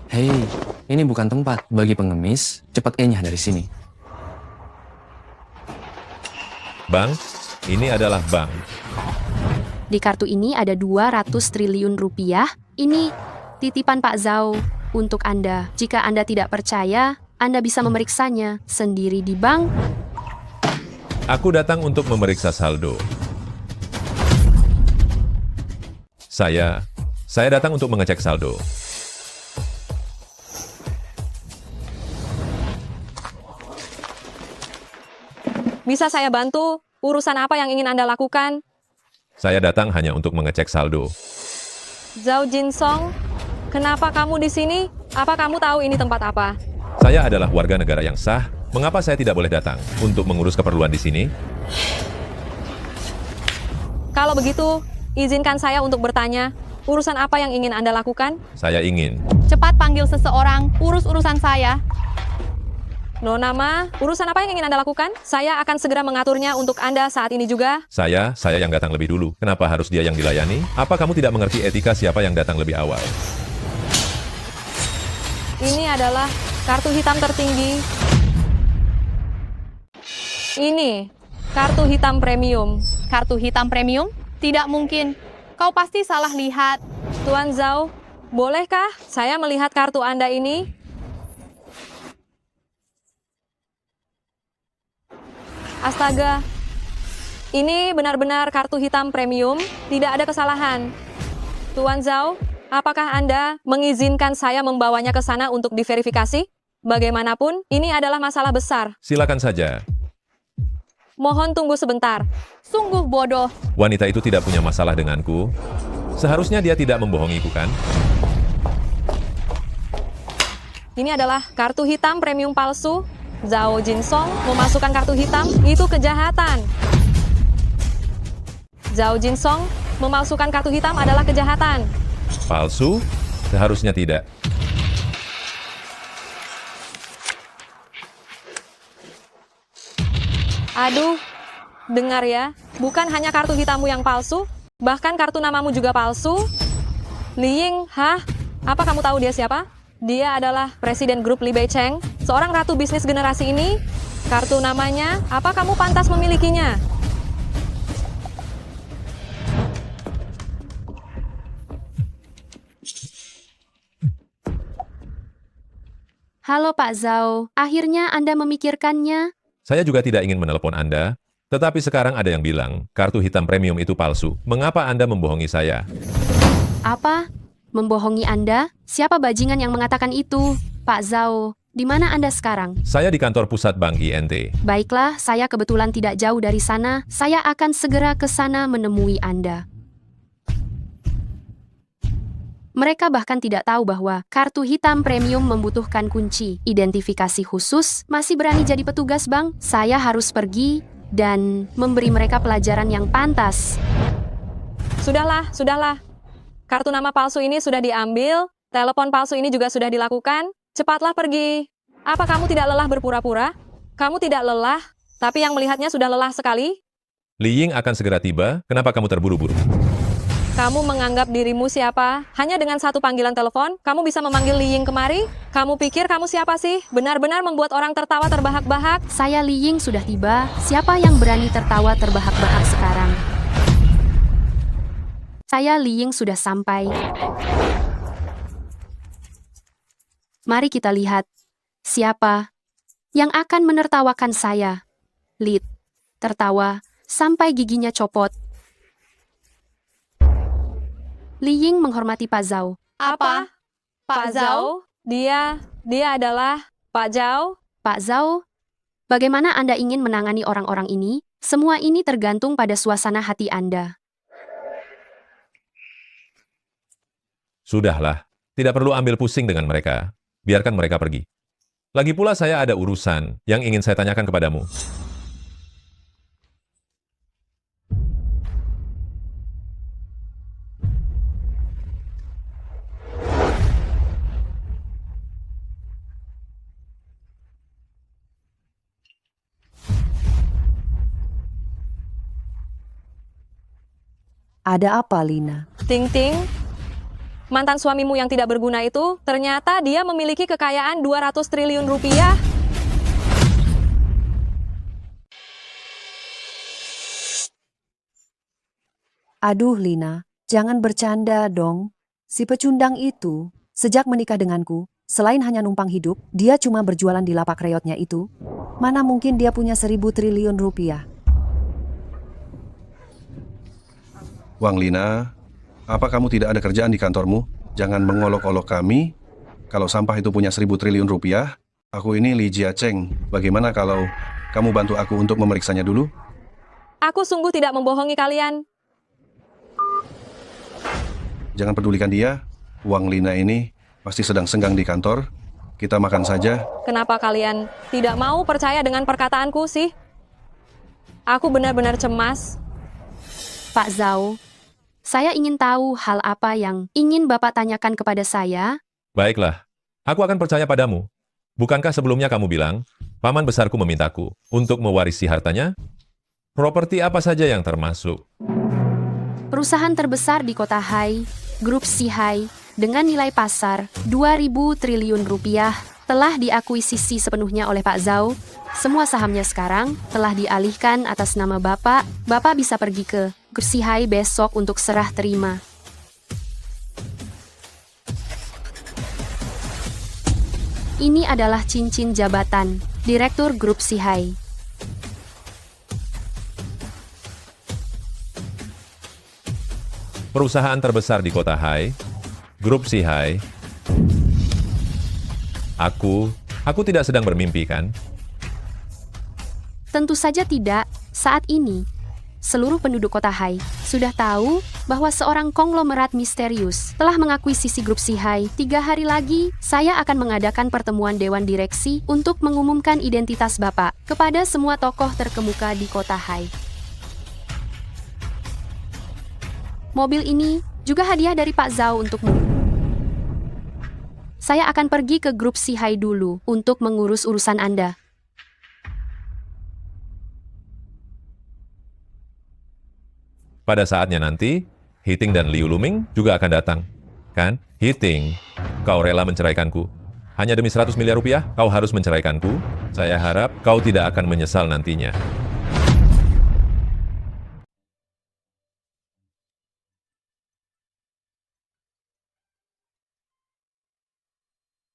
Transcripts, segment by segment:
Hei, ini bukan tempat bagi pengemis. Cepat enyah dari sini. Bang, ini adalah bank. Di kartu ini ada 200 triliun rupiah. Ini titipan Pak Zhao untuk Anda. Jika Anda tidak percaya, Anda bisa memeriksanya sendiri di bank. Aku datang untuk memeriksa saldo. Saya datang untuk mengecek saldo. Bisa saya bantu? Urusan apa yang ingin Anda lakukan? Saya datang hanya untuk mengecek saldo. Zhao Jinsong, kenapa kamu di sini? Apa kamu tahu ini tempat apa? Saya adalah warga negara yang sah. Mengapa saya tidak boleh datang untuk mengurus keperluan di sini? Kalau begitu, izinkan saya untuk bertanya, urusan apa yang ingin Anda lakukan? Saya ingin. Cepat panggil seseorang, urus urusan saya. Nona Ma, urusan apa yang ingin Anda lakukan? Saya akan segera mengaturnya untuk Anda saat ini juga. Saya yang datang lebih dulu. Kenapa harus dia yang dilayani? Apa kamu tidak mengerti etika siapa yang datang lebih awal? Ini adalah kartu hitam tertinggi. Ini, kartu hitam premium. Kartu hitam premium? Tidak mungkin. Kau pasti salah lihat. Tuan Zhao, bolehkah saya melihat kartu Anda ini? Astaga, ini benar-benar kartu hitam premium, tidak ada kesalahan. Tuan Zhao, apakah Anda mengizinkan saya membawanya ke sana untuk diverifikasi? Bagaimanapun, ini adalah masalah besar. Silakan saja. Mohon tunggu sebentar. Sungguh bodoh. Wanita itu tidak punya masalah denganku. Seharusnya dia tidak membohongiku, kan? Ini adalah kartu hitam premium palsu. Zhao Jinsong memasukkan kartu hitam, itu kejahatan. Zhao Jinsong memasukkan kartu hitam adalah kejahatan. Palsu? Seharusnya tidak. Aduh, dengar ya, bukan hanya kartu hitammu yang palsu, bahkan kartu namamu juga palsu. Liying, hah? Apa kamu tahu dia siapa? Dia adalah Presiden Grup Li Beicheng, seorang ratu bisnis generasi ini. Kartu namanya, apa kamu pantas memilikinya? Halo Pak Zhao, akhirnya Anda memikirkannya? Saya juga tidak ingin menelepon Anda, tetapi sekarang ada yang bilang kartu hitam premium itu palsu. Mengapa Anda membohongi saya? Apa? Membohongi Anda? Siapa bajingan yang mengatakan itu? Pak Zhao, di mana Anda sekarang? Saya di kantor pusat Bank INT. Baiklah, saya kebetulan tidak jauh dari sana. Saya akan segera ke sana menemui Anda. Mereka bahkan tidak tahu bahwa kartu hitam premium membutuhkan kunci identifikasi khusus. Masih berani jadi petugas bank? Saya harus pergi dan memberi mereka pelajaran yang pantas. Sudahlah. Kartu nama palsu ini sudah diambil, telepon palsu ini juga sudah dilakukan. Cepatlah pergi. Apa kamu tidak lelah berpura-pura? Kamu tidak lelah, tapi yang melihatnya sudah lelah sekali. Li Ying akan segera tiba. Kenapa kamu terburu-buru? Kamu menganggap dirimu siapa? Hanya dengan satu panggilan telepon, kamu bisa memanggil Li Ying kemari? Kamu pikir kamu siapa sih? Benar-benar membuat orang tertawa terbahak-bahak. Saya Li Ying sudah tiba. Siapa yang berani tertawa terbahak-bahak sekarang? Saya Li Ying sudah sampai. Mari kita lihat. Siapa yang akan menertawakan saya? Lid. Tertawa sampai giginya copot. Li Ying menghormati Pak Zhao. Apa? Pak Zhao? Dia adalah Pak Zhao? Pak Zhao, bagaimana Anda ingin menangani orang-orang ini? Semua ini tergantung pada suasana hati Anda. Sudahlah, tidak perlu ambil pusing dengan mereka. Biarkan mereka pergi. Lagi pula saya ada urusan yang ingin saya tanyakan kepadamu. Ada apa, Lina? Ting Ting? Mantan suamimu yang tidak berguna itu, ternyata dia memiliki kekayaan 200 triliun rupiah. Aduh Lina, jangan bercanda dong. Si pecundang itu, sejak menikah denganku, selain hanya numpang hidup, dia cuma berjualan di lapak reotnya itu. Mana mungkin dia punya 1.000 triliun rupiah. Wang Lina, apa kamu tidak ada kerjaan di kantormu? Jangan mengolok-olok kami. Kalau sampah itu punya 1.000 triliun rupiah, aku ini Li Jiacheng. Bagaimana kalau kamu bantu aku untuk memeriksanya dulu? Aku sungguh tidak membohongi kalian. Jangan pedulikan dia. Wang Lina ini pasti sedang senggang di kantor. Kita makan saja. Kenapa kalian tidak mau percaya dengan perkataanku sih? Aku benar-benar cemas. Pak Zhao, saya ingin tahu hal apa yang ingin Bapak tanyakan kepada saya. Baiklah, aku akan percaya padamu. Bukankah sebelumnya kamu bilang, paman besarku memintaku untuk mewarisi hartanya? Properti apa saja yang termasuk? Perusahaan terbesar di kota Hai, Grup Sihai, dengan nilai pasar 2.000 triliun rupiah, telah diakuisisi sepenuhnya oleh Pak Zhao. Semua sahamnya sekarang telah dialihkan atas nama Bapak. Bapak bisa pergi ke Grup Sihai besok untuk serah terima. Ini adalah cincin jabatan Direktur Grup Sihai. Perusahaan terbesar di kota Hai, Grup Sihai. Aku tidak sedang bermimpi, kan? Tentu saja tidak. Saat ini, seluruh penduduk kota Hai sudah tahu bahwa seorang konglomerat misterius telah mengakuisisi Grup Sihai. 3 hari lagi, saya akan mengadakan pertemuan Dewan Direksi untuk mengumumkan identitas Bapak kepada semua tokoh terkemuka di kota Hai. Mobil ini juga hadiah dari Pak Zhao untukmu. Saya akan pergi ke Grup Sihai dulu untuk mengurus urusan Anda. Pada saatnya nanti, Hiting dan Liu Luming juga akan datang. Kan? Hiting, kau rela menceraikanku. Hanya demi 100 miliar rupiah, kau harus menceraikanku. Saya harap kau tidak akan menyesal nantinya.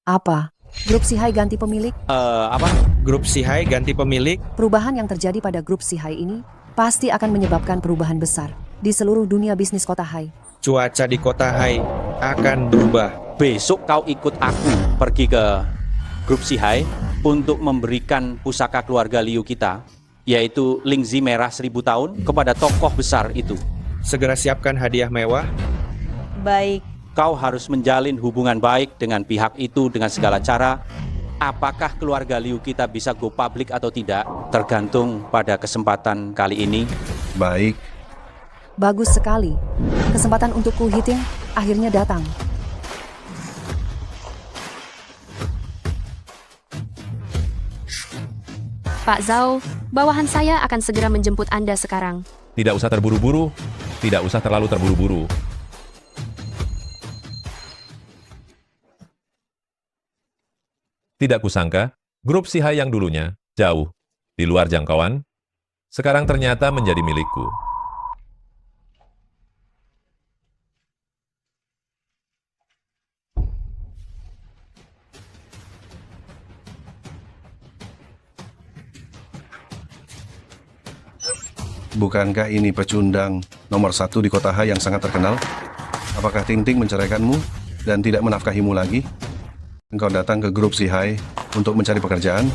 Apa? Grup Sihai ganti pemilik? Grup Sihai ganti pemilik? Perubahan yang terjadi pada Grup Sihai ini pasti akan menyebabkan perubahan besar di seluruh dunia bisnis kota Hai. Cuaca di kota Hai akan berubah. Besok kau ikut aku pergi ke Grup Sihai untuk memberikan pusaka keluarga Liu kita, yaitu Lingzi merah 1000 tahun kepada tokoh besar itu. Segera siapkan hadiah mewah. Baik. Kau harus menjalin hubungan baik dengan pihak itu dengan segala cara. Apakah keluarga Liu kita bisa go public atau tidak, tergantung pada kesempatan kali ini. Baik. Bagus sekali. Kesempatan untukku Hiting akhirnya datang. Pak Zhao, bawahan saya akan segera menjemput Anda sekarang. Tidak usah terburu-buru. Tidak usah terlalu terburu-buru. Tidak kusangka, Grup Sihai yang dulunya jauh di luar jangkauan, sekarang ternyata menjadi milikku. Bukankah ini pecundang nomor 1 di kota Hai yang sangat terkenal? Apakah Ting-Ting menceraikanmu dan tidak menafkahimu lagi? Engkau datang ke Grup Sihai untuk mencari pekerjaan?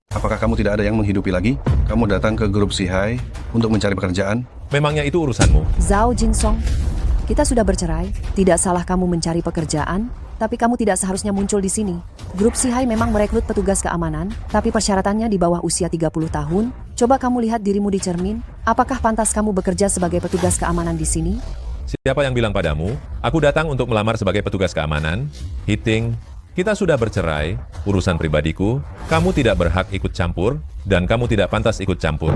Apakah kamu tidak ada yang menghidupi lagi? Kamu datang ke Grup Sihai untuk mencari pekerjaan? Memangnya itu urusanmu? Zhao Jinsong, kita sudah bercerai. Tidak salah kamu mencari pekerjaan, tapi kamu tidak seharusnya muncul di sini. Grup Sihai memang merekrut petugas keamanan, tapi persyaratannya di bawah usia 30 tahun. Coba kamu lihat dirimu di cermin. Apakah pantas kamu bekerja sebagai petugas keamanan di sini? Siapa yang bilang padamu? Aku datang untuk melamar sebagai petugas keamanan. Hiting, kita sudah bercerai. Urusan pribadiku, kamu tidak berhak ikut campur, dan kamu tidak pantas ikut campur.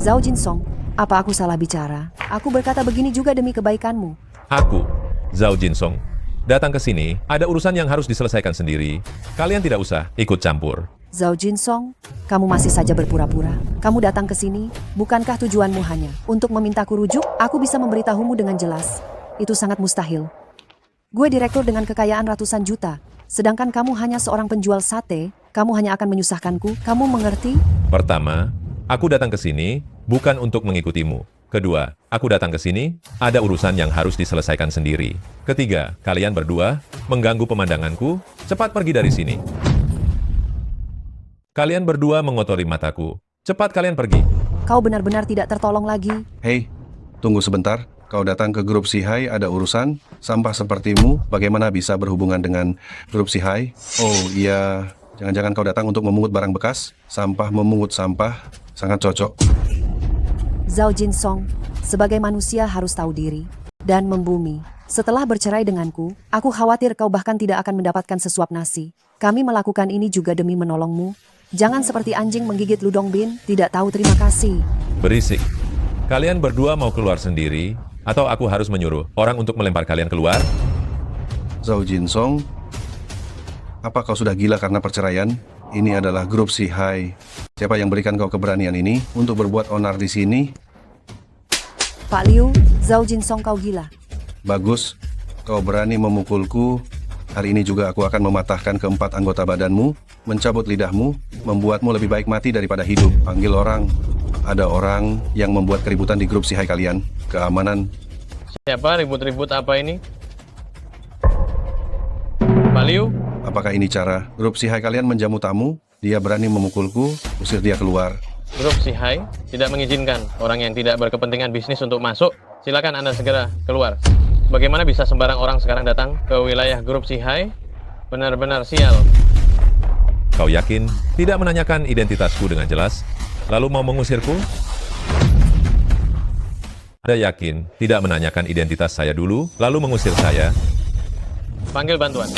Zhao Jinsong, apa aku salah bicara? Aku berkata begini juga demi kebaikanmu. Aku Zhao Jinsong, datang ke sini, ada urusan yang harus diselesaikan sendiri. Kalian tidak usah ikut campur. Zhao Jinsong, kamu masih saja berpura-pura. Kamu datang ke sini, bukankah tujuanmu hanya untuk memintaku rujuk? Aku bisa memberitahumu dengan jelas. Itu sangat mustahil. Gue direktur dengan kekayaan ratusan juta, sedangkan kamu hanya seorang penjual sate. Kamu hanya akan menyusahkanku. Kamu mengerti? Pertama, aku datang ke sini bukan untuk mengikutimu. Kedua, aku datang ke sini, ada urusan yang harus diselesaikan sendiri. Ketiga, kalian berdua mengganggu pemandanganku, cepat pergi dari sini. Kalian berdua mengotori mataku, cepat kalian pergi. Kau benar-benar tidak tertolong lagi. Hei, tunggu sebentar. Kau datang ke grup Sihai ada urusan? Sampah sepertimu, bagaimana bisa berhubungan dengan grup Sihai? Oh iya, jangan-jangan kau datang untuk memungut barang bekas? Sampah memungut sampah, sangat cocok. Zhao Jinsong, sebagai manusia harus tahu diri dan membumi. Setelah bercerai denganku, aku khawatir kau bahkan tidak akan mendapatkan sesuap nasi. Kami melakukan ini juga demi menolongmu. Jangan seperti anjing menggigit ludong bin, tidak tahu terima kasih. Berisik. Kalian berdua mau keluar sendiri, atau aku harus menyuruh orang untuk melempar kalian keluar? Zhao Jinsong, apa kau sudah gila karena perceraian? Ini adalah grup Sihai. Siapa yang berikan kau keberanian ini untuk berbuat onar di sini? Pak Liu, Zhao Jinsong kau gila. Bagus, kau berani memukulku. Hari ini juga aku akan mematahkan keempat anggota badanmu, mencabut lidahmu, membuatmu lebih baik mati daripada hidup. Panggil orang. Ada orang yang membuat keributan di grup Sihai kalian. Keamanan. Siapa ribut-ribut apa ini? Pak Liu? Apakah ini cara grup Sihai kalian menjamu tamu? Dia berani memukulku, usir dia keluar. Grup Sihai tidak mengizinkan orang yang tidak berkepentingan bisnis untuk masuk. Silakan Anda segera keluar. Bagaimana bisa sembarang orang sekarang datang ke wilayah grup Sihai? Benar-benar sial. Kau yakin tidak menanyakan identitasku dengan jelas, lalu mau mengusirku? Anda yakin tidak menanyakan identitas saya dulu, lalu mengusir saya? Panggil bantuan.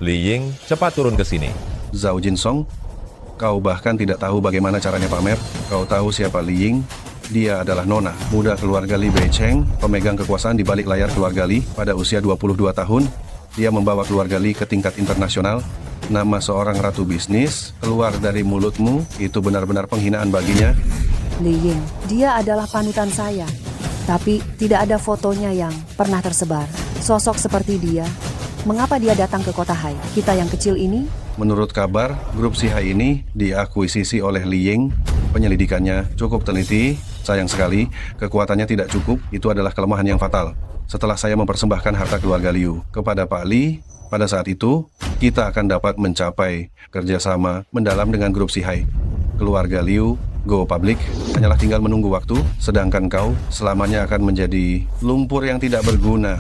Li Ying, cepat turun ke sini. Zhao Jinsong, kau bahkan tidak tahu bagaimana caranya pamer. Kau tahu siapa Li Ying? Dia adalah Nona, muda keluarga Li Beicheng, pemegang kekuasaan di balik layar keluarga Li. Pada usia 22 tahun, dia membawa keluarga Li ke tingkat internasional. Nama seorang ratu bisnis keluar dari mulutmu, itu benar-benar penghinaan baginya. Li Ying, dia adalah panutan saya. Tapi tidak ada fotonya yang pernah tersebar. Sosok seperti dia, mengapa dia datang ke kota Hai, kita yang kecil ini? Menurut kabar, grup Sihai ini diakuisisi oleh Li Ying. Penyelidikannya cukup teliti. Sayang sekali, kekuatannya tidak cukup. Itu adalah kelemahan yang fatal. Setelah saya mempersembahkan harta keluarga Liu kepada Pak Li, pada saat itu, kita akan dapat mencapai kerjasama mendalam dengan grup Sihai. Keluarga Liu, go public, hanyalah tinggal menunggu waktu, sedangkan kau selamanya akan menjadi lumpur yang tidak berguna.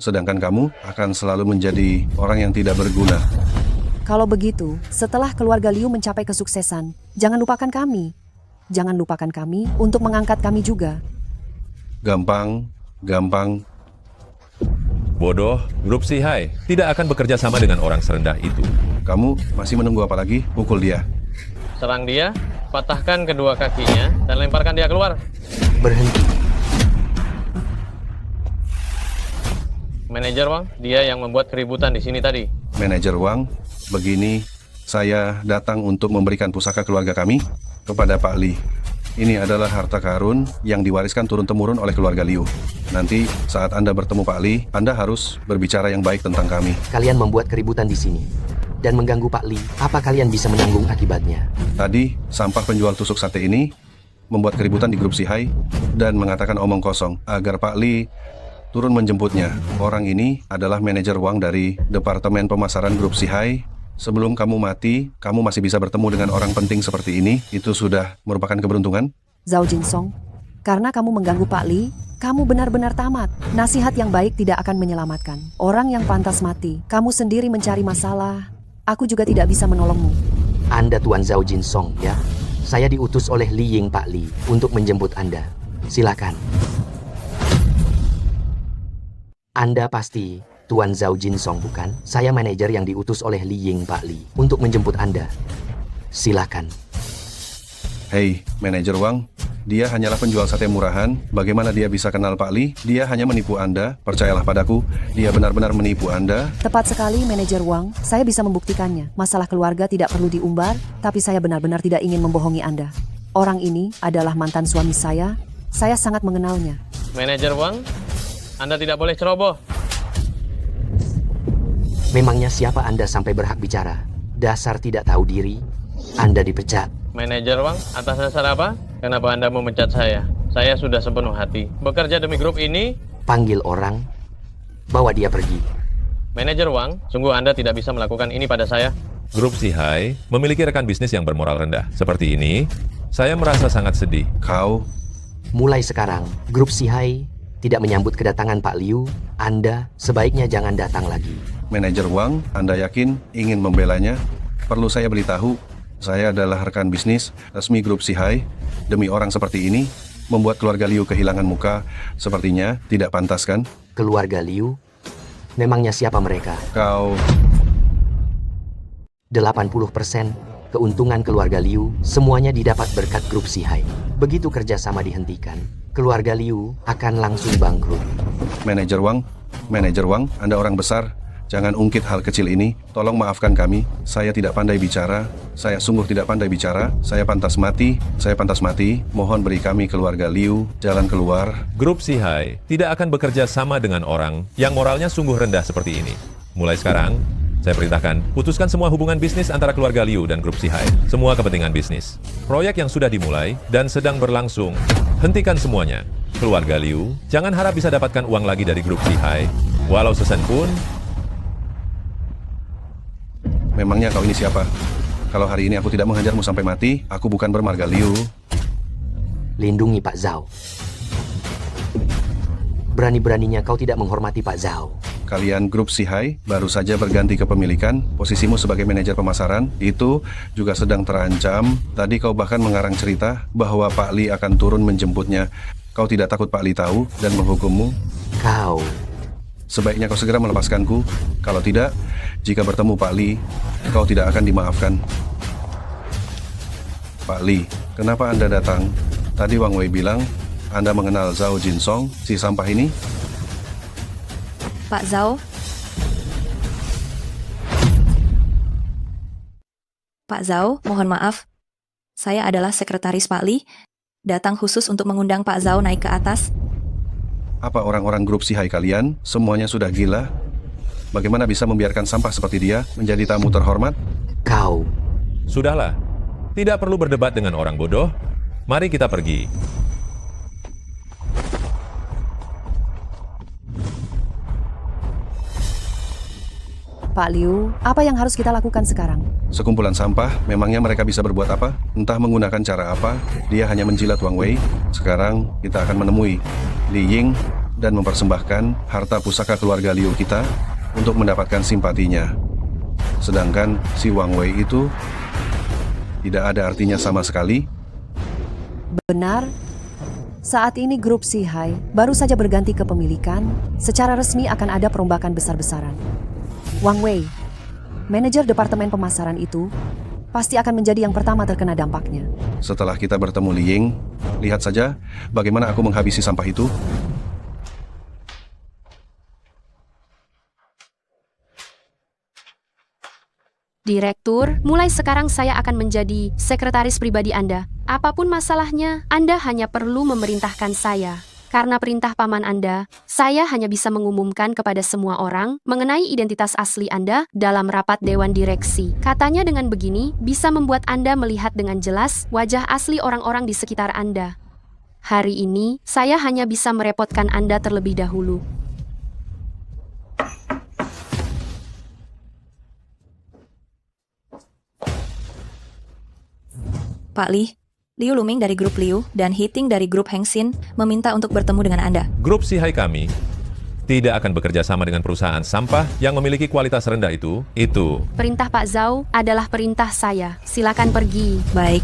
Sedangkan kamu akan selalu menjadi orang yang tidak berguna. Kalau begitu, setelah keluarga Liu mencapai kesuksesan, jangan lupakan kami. Jangan lupakan kami untuk mengangkat kami juga. Gampang, gampang. Bodoh, grup Sihai tidak akan bekerja sama dengan orang serendah itu. Kamu masih menunggu apa lagi? Pukul dia. Serang dia, patahkan kedua kakinya, dan lemparkan dia keluar. Berhenti. Manajer Wang, dia yang membuat keributan di sini tadi. Manajer Wang, begini, saya datang untuk memberikan pusaka keluarga kami kepada Pak Li. Ini adalah harta karun yang diwariskan turun-temurun oleh keluarga Liu. Nanti saat Anda bertemu Pak Li, Anda harus berbicara yang baik tentang kami. Kalian membuat keributan di sini dan mengganggu Pak Li. Apa kalian bisa menanggung akibatnya? Tadi, sampah penjual tusuk sate ini membuat keributan di grup Sihai dan mengatakan omong kosong agar Pak Li turun menjemputnya. Orang ini adalah manajer Wang dari Departemen Pemasaran Grup Sihai. Sebelum kamu mati, kamu masih bisa bertemu dengan orang penting seperti ini. Itu sudah merupakan keberuntungan. Zhao Jinsong, karena kamu mengganggu Pak Li, kamu benar-benar tamat. Nasihat yang baik tidak akan menyelamatkan orang yang pantas mati. Kamu sendiri mencari masalah. Aku juga tidak bisa menolongmu. Anda Tuan Zhao Jinsong, ya? Saya diutus oleh Li Ying Pak Li untuk menjemput Anda. Silakan. Anda pasti Tuan Zhao Jinsong, bukan? Saya manajer yang diutus oleh Li Ying Pak Li untuk menjemput Anda. Silakan. Hei, manajer Wang, dia hanyalah penjual sate murahan. Bagaimana dia bisa kenal Pak Li? Dia hanya menipu Anda. Percayalah padaku, dia benar-benar menipu Anda. Tepat sekali, manajer Wang. Saya bisa membuktikannya. Masalah keluarga tidak perlu diumbar, tapi saya benar-benar tidak ingin membohongi Anda. Orang ini adalah mantan suami saya. Saya sangat mengenalnya. Manajer Wang, Anda tidak boleh ceroboh. Memangnya siapa Anda sampai berhak bicara? Dasar tidak tahu diri. Anda dipecat. Manajer Wang, atas dasar apa? Kenapa Anda memecat saya? Saya sudah sepenuh hati bekerja demi grup ini. Panggil orang, bawa dia pergi. Manajer Wang, sungguh Anda tidak bisa melakukan ini pada saya. Grup Sihai memiliki rekan bisnis yang bermoral rendah. Seperti ini, saya merasa sangat sedih. Kau, Mulai sekarang, grup Sihai tidak menyambut kedatangan Pak Liu. Anda sebaiknya jangan datang lagi. manajer Wang, Anda yakin ingin membelanya? Perlu saya beritahu, saya adalah rekan bisnis resmi grup Sihai. Demi orang seperti ini, membuat keluarga Liu kehilangan muka, sepertinya tidak pantas kan? Keluarga Liu? Memangnya siapa mereka? Kau, 80% keuntungan keluarga Liu semuanya didapat berkat grup Sihai. Begitu kerjasama dihentikan, keluarga Liu akan langsung bangkrut. manajer Wang, Anda orang besar. Jangan ungkit hal kecil ini. Tolong maafkan kami. Saya tidak pandai bicara. Saya sungguh tidak pandai bicara. Saya pantas mati. Mohon beri kami keluarga Liu jalan keluar. Grup Sihai tidak akan bekerja sama dengan orang yang moralnya sungguh rendah seperti ini. Mulai sekarang, saya perintahkan, putuskan semua hubungan bisnis antara keluarga Liu dan grup Sihai. Semua kepentingan bisnis. Proyek yang sudah dimulai dan sedang berlangsung, hentikan semuanya. Keluarga Liu, jangan harap bisa dapatkan uang lagi dari grup Sihai. Walau sesen pun, Memangnya kau ini siapa? Kalau hari ini aku tidak menghajarmu sampai mati, aku bukan bermarga Liu. Lindungi Pak Zhao. Berani-beraninya kau tidak menghormati Pak Zhao. Kalian grup Sihai baru saja berganti kepemilikan. Posisimu sebagai manajer pemasaran itu juga sedang terancam. Tadi kau bahkan mengarang cerita bahwa Pak Li akan turun menjemputnya. Kau tidak takut Pak Li tahu dan menghukummu? Kau. Sebaiknya kau segera melepaskanku. Kalau tidak, jika bertemu Pak Li, kau tidak akan dimaafkan. Pak Li, kenapa Anda datang? Tadi Wang Wei bilang, Anda mengenal Zhao Jinsong, si sampah ini? Pak Zhao? Pak Zhao, mohon maaf. Saya adalah sekretaris Pak Li, datang khusus untuk mengundang Pak Zhao naik ke atas. Apa orang-orang grup Sihai kalian semuanya sudah gila? Bagaimana bisa membiarkan sampah seperti dia menjadi tamu terhormat? Kau. sudahlah. Tidak perlu berdebat dengan orang bodoh. Mari kita pergi. Pak Liu, apa yang harus kita lakukan sekarang? Sekumpulan sampah, memangnya mereka bisa berbuat apa? Entah menggunakan cara apa, dia hanya menjilat Wang Wei. Sekarang kita akan menemui Li Ying dan mempersembahkan harta pusaka keluarga Liu kita untuk mendapatkan simpatinya. Sedangkan si Wang Wei itu tidak ada artinya sama sekali. Benar. Saat ini grup Sihai baru saja berganti kepemilikan. Secara resmi akan ada perombakan besar-besaran. Wang Wei, manajer departemen pemasaran itu, pasti akan menjadi yang pertama terkena dampaknya. Setelah kita bertemu Li Ying, lihat saja bagaimana aku menghabisi sampah itu. Direktur, mulai sekarang saya akan menjadi sekretaris pribadi Anda. Apapun masalahnya, Anda hanya perlu memerintahkan saya. Karena perintah paman Anda, saya hanya bisa mengumumkan kepada semua orang mengenai identitas asli Anda dalam rapat Dewan Direksi. Katanya dengan begini, bisa membuat Anda melihat dengan jelas wajah asli orang-orang di sekitar Anda. Hari ini, saya hanya bisa merepotkan Anda terlebih dahulu. Pak Li, Liu Luming dari grup Liu dan Hiting dari grup Hengxin meminta untuk bertemu dengan Anda. Grup Sihai kami tidak akan bekerja sama dengan perusahaan sampah yang memiliki kualitas rendah itu. Perintah Pak Zhao adalah perintah saya. Silakan pergi. Baik.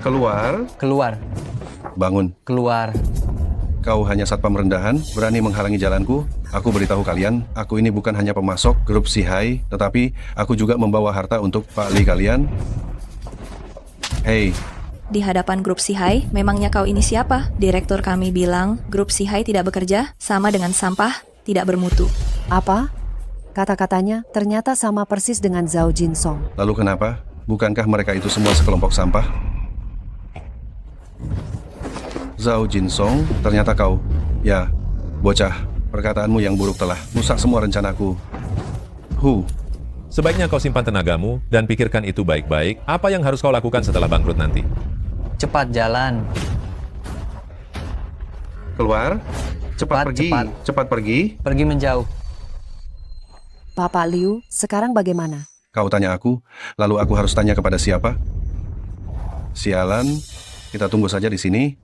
Keluar. Keluar. Bangun. Keluar. Kau hanya satpam rendahan, berani menghalangi jalanku. Aku beritahu kalian, aku ini bukan hanya pemasok grup Sihai, tetapi aku juga membawa harta untuk Pak Li kalian. Hei, Di hadapan grup Sihai, memangnya kau ini siapa? Direktur kami bilang, grup Sihai tidak bekerja, sama dengan sampah, tidak bermutu. Apa? Kata-katanya ternyata sama persis dengan Zhao Jinsong. lalu kenapa? Bukankah mereka itu semua sekelompok sampah? Zhao Jinsong, ternyata kau. Ya, bocah, perkataanmu yang buruk telah rusak semua rencanaku. Sebaiknya kau simpan tenagamu dan pikirkan itu baik-baik. Apa yang harus kau lakukan setelah bangkrut nanti? Cepat jalan. Keluar, cepat pergi, cepat pergi. Pergi menjauh. Papa Liu, sekarang bagaimana? Kau tanya aku, lalu aku harus tanya kepada siapa? Sialan, kita tunggu saja di sini.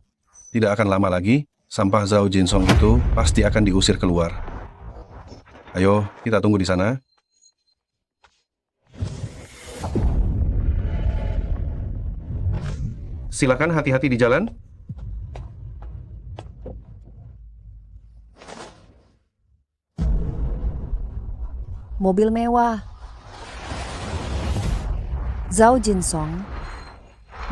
Tidak akan lama lagi, sampah Zhao Jinsong itu pasti akan diusir keluar. Ayo, kita tunggu di sana. Silakan hati-hati di jalan. Mobil mewah. Zhao Jinsong,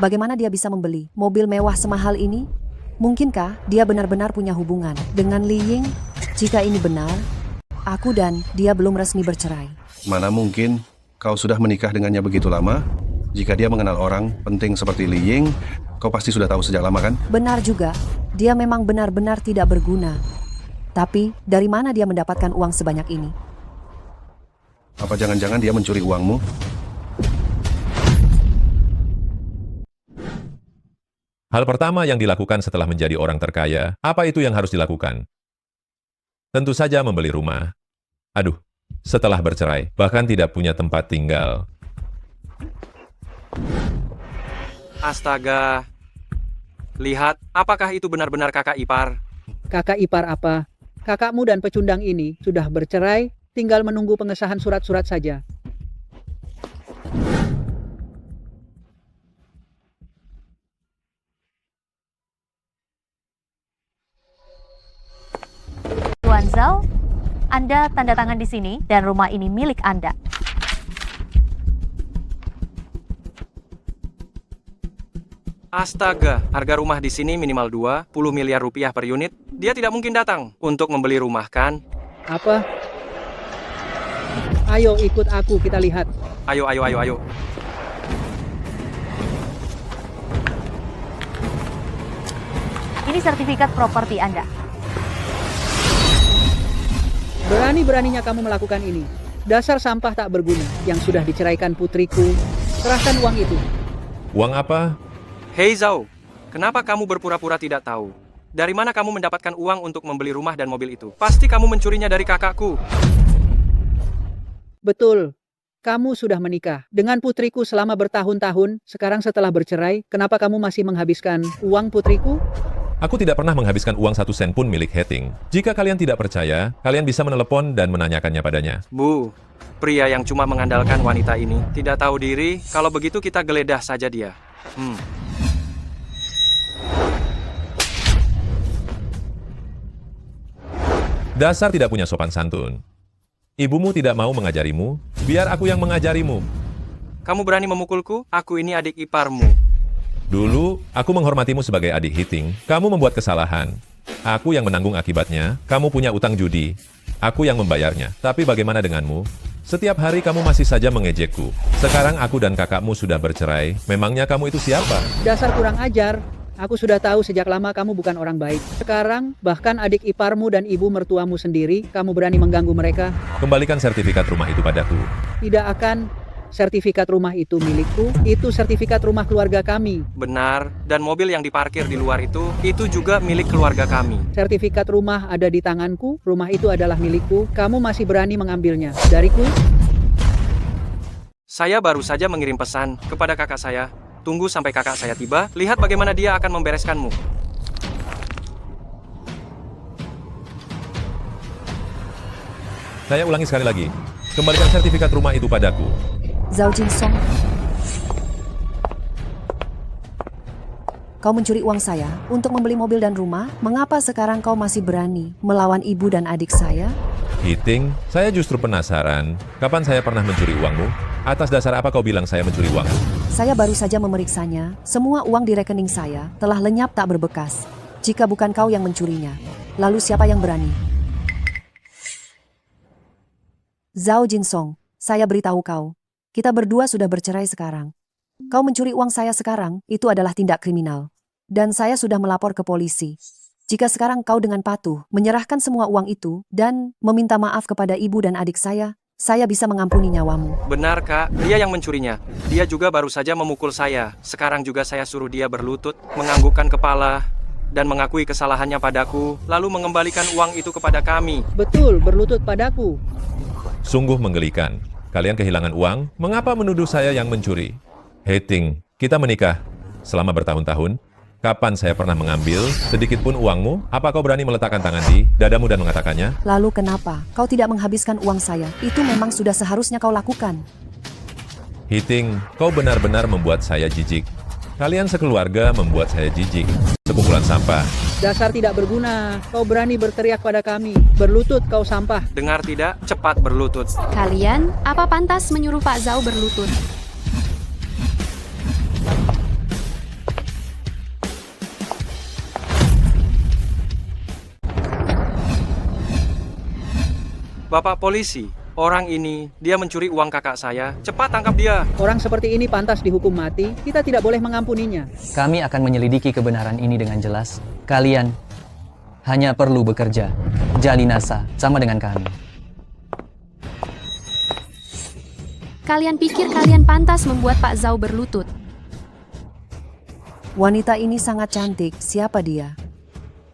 bagaimana dia bisa membeli mobil mewah semahal ini? Mungkinkah dia benar-benar punya hubungan dengan Li Ying? Jika ini benar, aku dan dia belum resmi bercerai. Mana mungkin kau sudah menikah dengannya begitu lama? Jika dia mengenal orang penting seperti Li Ying, kau pasti sudah tahu sejak lama kan? Benar juga, dia memang benar-benar tidak berguna. Tapi, dari mana dia mendapatkan uang sebanyak ini? Apa jangan-jangan dia mencuri uangmu? Hal pertama yang dilakukan setelah menjadi orang terkaya, apa itu yang harus dilakukan? Tentu saja membeli rumah. Aduh, setelah bercerai, bahkan tidak punya tempat tinggal. Astaga. Lihat, apakah itu benar-benar kakak ipar? Kakak ipar apa? Kakakmu dan pecundang ini sudah bercerai, tinggal menunggu pengesahan surat-surat saja. Tuan Zhao, Anda tanda tangan di sini dan rumah ini milik Anda. Astaga, harga rumah di sini minimal 20 miliar rupiah per unit. Dia tidak mungkin datang untuk membeli rumah, kan? Apa? Ayo ikut aku, kita lihat. Ayo. Ini sertifikat properti Anda. Berani-beraninya kamu melakukan ini. Dasar sampah tak berguna yang sudah diceraikan putriku. Serahkan uang itu. Uang apa? Hei Zhao, kenapa kamu berpura-pura tidak tahu? Dari mana kamu mendapatkan uang untuk membeli rumah dan mobil itu? Pasti kamu mencurinya dari kakakku. Betul. Kamu sudah menikah dengan putriku selama bertahun-tahun. Sekarang setelah bercerai, kenapa kamu masih menghabiskan uang putriku? Aku tidak pernah menghabiskan uang 1 sen pun milik Heting. Jika kalian tidak percaya, kalian bisa menelepon dan menanyakannya padanya. Bu, pria yang cuma mengandalkan wanita ini tidak tahu diri. Kalau begitu kita geledah saja dia. Dasar tidak punya sopan santun. Ibumu tidak mau mengajarimu, biar aku yang mengajarimu. Kamu berani memukulku? Aku ini adik iparmu. Dulu, aku menghormatimu sebagai adik Hiting. Kamu membuat kesalahan. Aku yang menanggung akibatnya. Kamu punya utang judi. Aku yang membayarnya. Tapi bagaimana denganmu? Setiap hari kamu masih saja mengejekku. Sekarang aku dan kakakmu sudah bercerai. Memangnya kamu itu siapa? Dasar kurang ajar. Aku sudah tahu sejak lama kamu bukan orang baik. Sekarang, bahkan adik iparmu dan ibu mertuamu sendiri, kamu berani mengganggu mereka. Kembalikan sertifikat rumah itu padaku. Tidak akan. Sertifikat rumah itu milikku, itu sertifikat rumah keluarga kami. Benar, dan mobil yang diparkir di luar itu juga milik keluarga kami. Sertifikat rumah ada di tanganku, rumah itu adalah milikku, kamu masih berani mengambilnya. Dariku? Saya baru saja mengirim pesan kepada kakak saya. Tunggu sampai kakak saya tiba, lihat bagaimana dia akan membereskanmu. Saya ulangi sekali lagi. Kembalikan sertifikat rumah itu padaku. Zhao Jinsong, Kau mencuri uang saya untuk membeli mobil dan rumah. Mengapa sekarang kau masih berani melawan ibu dan adik saya? Hiting, saya justru penasaran, kapan saya pernah mencuri uangmu? Atas dasar apa kau bilang saya mencuri uangmu? Saya baru saja memeriksanya. Semua uang di rekening saya telah lenyap tak berbekas. Jika bukan kau yang mencurinya, lalu siapa yang berani? Zhao Jinsong, saya beritahu kau. Kita berdua sudah bercerai sekarang. Kau mencuri uang saya sekarang, itu adalah tindak kriminal. Dan saya sudah melapor ke polisi. Jika sekarang kau dengan patuh menyerahkan semua uang itu dan meminta maaf kepada ibu dan adik saya bisa mengampuni nyawamu. Benar, Kak. Dia yang mencurinya. Dia juga baru saja memukul saya. Sekarang juga saya suruh dia berlutut, menganggukkan kepala, dan mengakui kesalahannya padaku, lalu mengembalikan uang itu kepada kami. Betul, berlutut padaku. Sungguh menggelikan. Kalian kehilangan uang, mengapa menuduh saya yang mencuri? Hiting, kita menikah selama bertahun-tahun. Kapan saya pernah mengambil sedikit pun uangmu? Apa kau berani meletakkan tangan di dadamu dan mengatakannya? Lalu kenapa kau tidak menghabiskan uang saya? Itu memang sudah seharusnya kau lakukan. Hiting, kau benar-benar membuat saya jijik. Kalian sekeluarga membuat saya jijik. Sekumpulan sampah. Dasar tidak berguna. Kau berani berteriak pada kami. Berlutut kau sampah. Dengar tidak? Cepat berlutut. Kalian, apa pantas menyuruh Pak Zhao berlutut? Bapak polisi, orang ini, dia mencuri uang kakak saya. Cepat tangkap dia. Orang seperti ini pantas dihukum mati. Kita tidak boleh mengampuninya. Kami akan menyelidiki kebenaran ini dengan jelas. Kalian hanya perlu bekerja. Jalinasa sama dengan kami. Kalian pikir kalian pantas membuat Pak Zhao berlutut? Wanita ini sangat cantik. Siapa dia?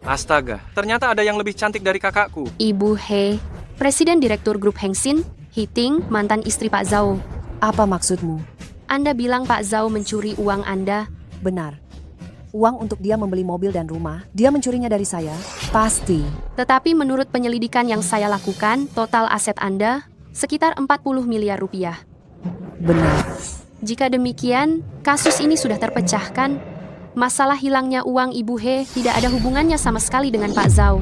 Astaga, ternyata ada yang lebih cantik dari kakakku. Ibu He, Presiden Direktur Grup Hengxin, Hiting, mantan istri Pak Zhao. Apa maksudmu? Anda bilang Pak Zhao mencuri uang Anda? Benar. Uang untuk dia membeli mobil dan rumah, dia mencurinya dari saya? Pasti. Tetapi menurut penyelidikan yang saya lakukan, total aset Anda sekitar 40 miliar rupiah. Benar. Jika demikian, kasus ini sudah terpecahkan. Masalah hilangnya uang Ibu He tidak ada hubungannya sama sekali dengan Pak Zhao.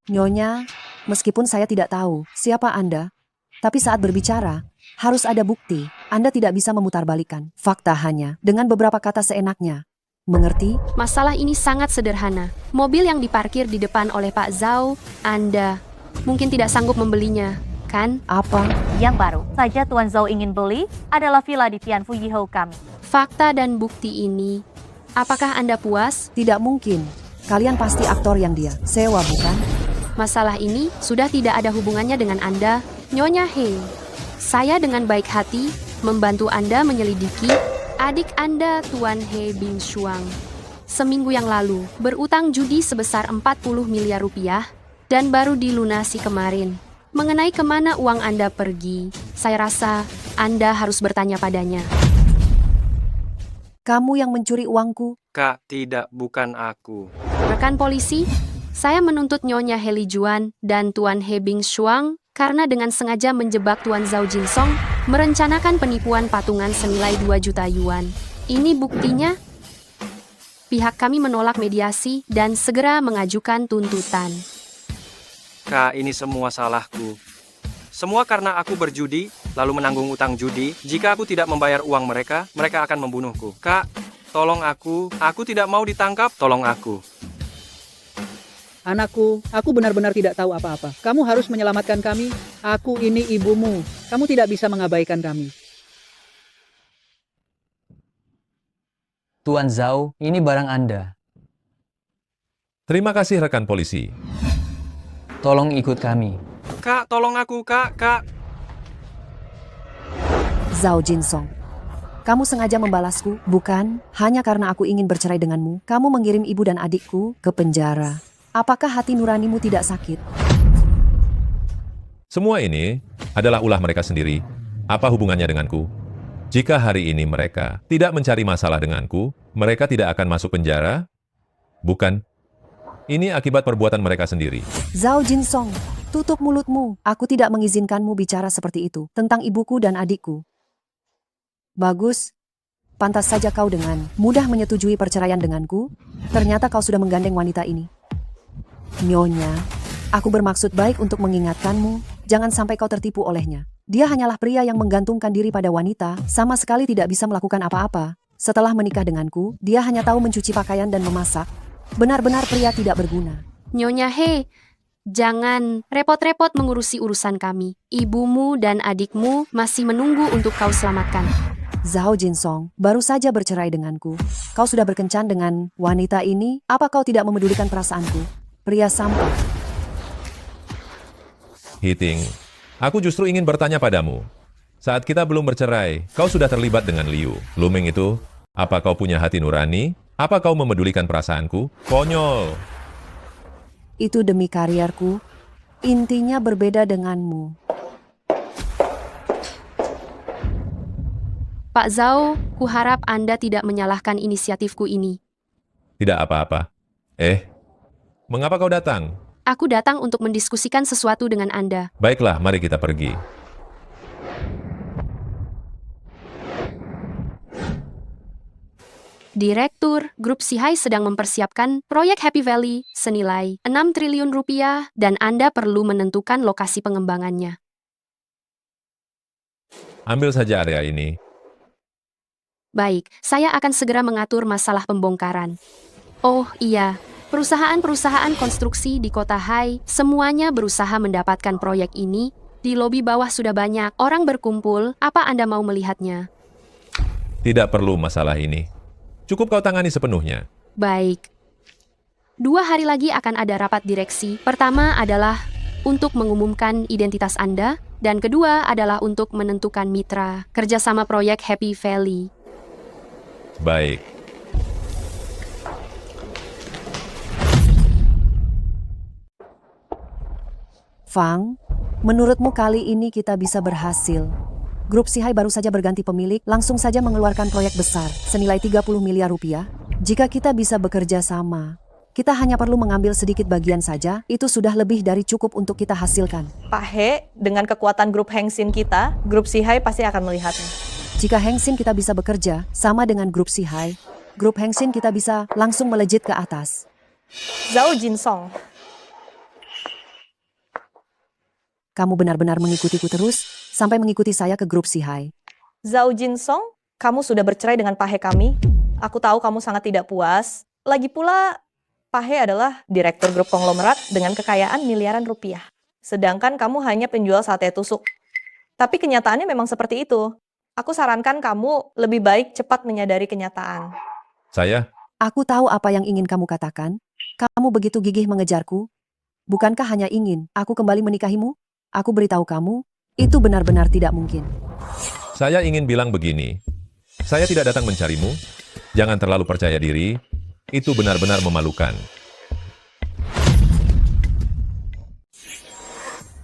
Nyonya, meskipun saya tidak tahu siapa Anda, tapi saat berbicara, harus ada bukti. Anda tidak bisa memutarbalikkan fakta hanya dengan beberapa kata seenaknya. Mengerti? Masalah ini sangat sederhana. Mobil yang diparkir di depan oleh Pak Zhao, Anda mungkin tidak sanggup membelinya, kan? Apa? Yang baru saja Tuan Zhao ingin beli adalah villa di Tianfu Yihou kami. Fakta dan bukti ini, apakah Anda puas? Tidak mungkin. Kalian pasti aktor yang dia sewa, bukan? Masalah ini sudah tidak ada hubungannya dengan Anda, Nyonya He. Saya dengan baik hati membantu Anda menyelidiki adik Anda, Tuan He Bing Shuang. Seminggu yang lalu, berutang judi sebesar 40 miliar rupiah dan baru dilunasi kemarin. Mengenai kemana uang Anda pergi, saya rasa Anda harus bertanya padanya. Kamu yang mencuri uangku? Kak, tidak, bukan aku. Rekan polisi, saya menuntut Nyonya He Lijuan dan Tuan He Bing Shuang karena dengan sengaja menjebak Tuan Zhao Jinsong merencanakan penipuan patungan senilai 2 juta yuan. Ini buktinya. Pihak kami menolak mediasi dan segera mengajukan tuntutan. Kak, ini semua salahku. Semua karena aku berjudi, lalu menanggung utang judi. Jika aku tidak membayar uang mereka, mereka akan membunuhku. Kak, tolong aku tidak mau ditangkap, tolong aku. Anakku, aku benar-benar tidak tahu apa-apa. Kamu harus menyelamatkan kami. Aku ini ibumu. Kamu tidak bisa mengabaikan kami. Tuan Zhao, ini barang Anda. Terima kasih rekan polisi. Tolong ikut kami. Kak, tolong aku, Kak. Zhao Jinsong. Kamu sengaja membalasku, bukan? Hanya karena aku ingin bercerai denganmu, kamu mengirim ibu dan adikku ke penjara. Apakah hati nuranimu tidak sakit? Semua ini adalah ulah mereka sendiri. Apa hubungannya denganku? Jika hari ini mereka tidak mencari masalah denganku, mereka tidak akan masuk penjara? Bukan. Ini akibat perbuatan mereka sendiri. Zhao Jinsong, tutup mulutmu. Aku tidak mengizinkanmu bicara seperti itu tentang ibuku dan adikku. Bagus. Pantas saja kau dengan mudah menyetujui perceraian denganku. Ternyata kau sudah menggandeng wanita ini. Nyonya, aku bermaksud baik untuk mengingatkanmu, jangan sampai kau tertipu olehnya. Dia hanyalah pria yang menggantungkan diri pada wanita, sama sekali tidak bisa melakukan apa-apa. Setelah menikah denganku, dia hanya tahu mencuci pakaian dan memasak. Benar-benar pria tidak berguna. Nyonya He, jangan repot-repot mengurusi urusan kami. Ibumu dan adikmu masih menunggu untuk kau selamatkan. Zhao Jinsong baru saja bercerai denganku. Kau sudah berkencan dengan wanita ini? Apa kau tidak memedulikan perasaanku? Pria sampah. Hiting, aku justru ingin bertanya padamu. Saat kita belum bercerai, kau sudah terlibat dengan Liu. Luming itu, apa kau punya hati nurani? Apa kau memedulikan perasaanku? Konyol. Itu demi karierku. Intinya berbeda denganmu. Pak Zhao, kuharap Anda tidak menyalahkan inisiatifku ini. Tidak apa-apa. Mengapa kau datang? Aku datang untuk mendiskusikan sesuatu dengan Anda. Baiklah, mari kita pergi. Direktur Grup Sihai sedang mempersiapkan proyek Happy Valley senilai 6 triliun rupiah dan Anda perlu menentukan lokasi pengembangannya. Ambil saja area ini. Baik, saya akan segera mengatur masalah pembongkaran. Oh iya, perusahaan-perusahaan konstruksi di kota Hai semuanya berusaha mendapatkan proyek ini. Di lobi bawah sudah banyak orang berkumpul. Apa Anda mau melihatnya? Tidak perlu masalah ini. Cukup kau tangani sepenuhnya. Baik. 2 hari lagi akan ada rapat direksi. Pertama adalah untuk mengumumkan identitas Anda, dan kedua adalah untuk menentukan mitra kerjasama proyek Happy Valley. Baik. Fang, menurutmu kali ini kita bisa berhasil? Grup Sihai baru saja berganti pemilik, langsung saja mengeluarkan proyek besar, senilai 30 miliar rupiah. Jika kita bisa bekerja sama, kita hanya perlu mengambil sedikit bagian saja, itu sudah lebih dari cukup untuk kita hasilkan. Pak He, dengan kekuatan grup Hengsin kita, grup Sihai pasti akan melihatnya. Jika Hengsin kita bisa bekerja sama dengan grup Sihai, grup Hengsin kita bisa langsung melejit ke atas. Zhao Jinsong. Kamu benar-benar mengikutiku terus, sampai mengikuti saya ke grup Sihai. Zhao Jinsong, kamu sudah bercerai dengan Pak He kami. Aku tahu kamu sangat tidak puas. Lagi pula, Pak He adalah direktur grup konglomerat dengan kekayaan miliaran rupiah. Sedangkan kamu hanya penjual sate tusuk. Tapi kenyataannya memang seperti itu. Aku sarankan kamu lebih baik cepat menyadari kenyataan. Saya? Aku tahu apa yang ingin kamu katakan. Kamu begitu gigih mengejarku. Bukankah hanya ingin aku kembali menikahimu? Aku beritahu kamu, itu benar-benar tidak mungkin. Saya ingin bilang begini. Saya tidak datang mencarimu. Jangan terlalu percaya diri. Itu benar-benar memalukan.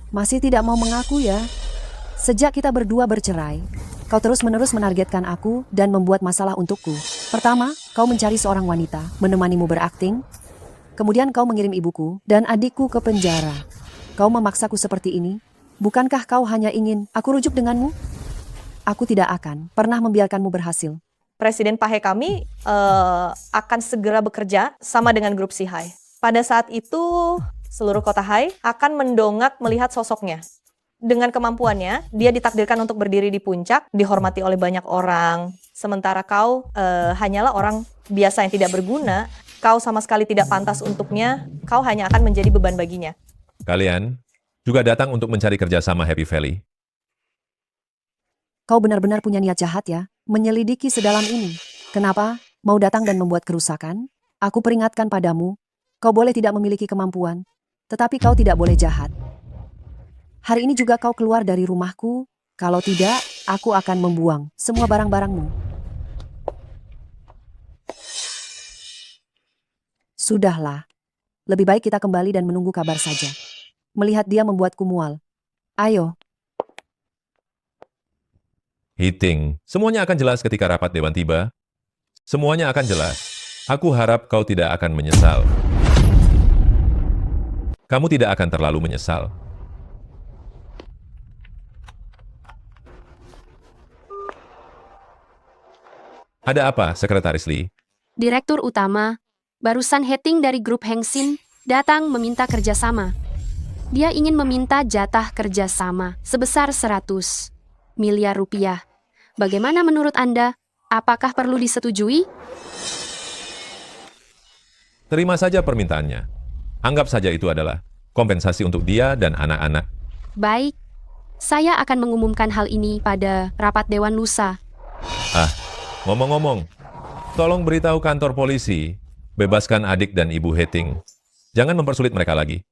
Masih tidak mau mengaku ya? Sejak kita berdua bercerai, kau terus-menerus menargetkan aku dan membuat masalah untukku. Pertama, kau mencari seorang wanita, menemanimu berakting. Kemudian kau mengirim ibuku dan adikku ke penjara. Kau memaksaku seperti ini. Bukankah kau hanya ingin aku rujuk denganmu? Aku tidak akan pernah membiarkanmu berhasil. Presiden Pak He kami akan segera bekerja sama dengan grup Sihai. Pada saat itu, seluruh kota Hai akan mendongak melihat sosoknya. Dengan kemampuannya, dia ditakdirkan untuk berdiri di puncak, dihormati oleh banyak orang. Sementara kau hanyalah orang biasa yang tidak berguna, kau sama sekali tidak pantas untuknya, kau hanya akan menjadi beban baginya. Kalian juga datang untuk mencari kerjasama Happy Valley. Kau benar-benar punya niat jahat ya, menyelidiki sedalam ini. Kenapa? Mau datang dan membuat kerusakan? Aku peringatkan padamu, kau boleh tidak memiliki kemampuan, tetapi kau tidak boleh jahat. Hari ini juga kau keluar dari rumahku, kalau tidak, aku akan membuang semua barang-barangmu. Sudahlah, lebih baik kita kembali dan menunggu kabar saja. Melihat dia membuatku mual. Ayo. Hiting, semuanya akan jelas ketika rapat dewan tiba. Semuanya akan jelas. Aku harap kau tidak akan menyesal. Kamu tidak akan terlalu menyesal. Ada apa, Sekretaris Lee? Direktur utama, barusan Heting dari grup Hengsin, datang meminta kerjasama. Dia ingin meminta jatah kerjasama sebesar 100 miliar rupiah. Bagaimana menurut Anda? Apakah perlu disetujui? Terima saja permintaannya. Anggap saja itu adalah kompensasi untuk dia dan anak-anak. Baik, saya akan mengumumkan hal ini pada rapat Dewan lusa. Ngomong-ngomong, tolong beritahu kantor polisi, bebaskan adik dan ibu Heting. Jangan mempersulit mereka lagi.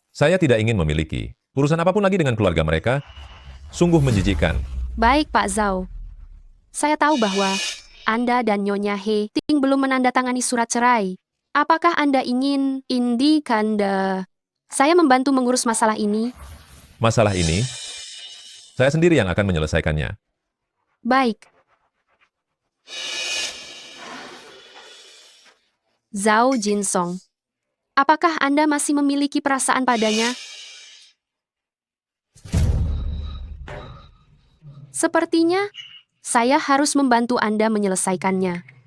Saya tidak ingin memiliki urusan apapun lagi dengan keluarga mereka. Sungguh menjijikkan. Baik, Pak Zhao. Saya tahu bahwa Anda dan Nyonya He Ting belum menandatangani surat cerai. Apakah Anda ingin saya membantu mengurus masalah ini? Masalah ini, saya sendiri yang akan menyelesaikannya. Baik. Zhao Jinsong, apakah Anda masih memiliki perasaan padanya? Sepertinya, saya harus membantu Anda menyelesaikannya.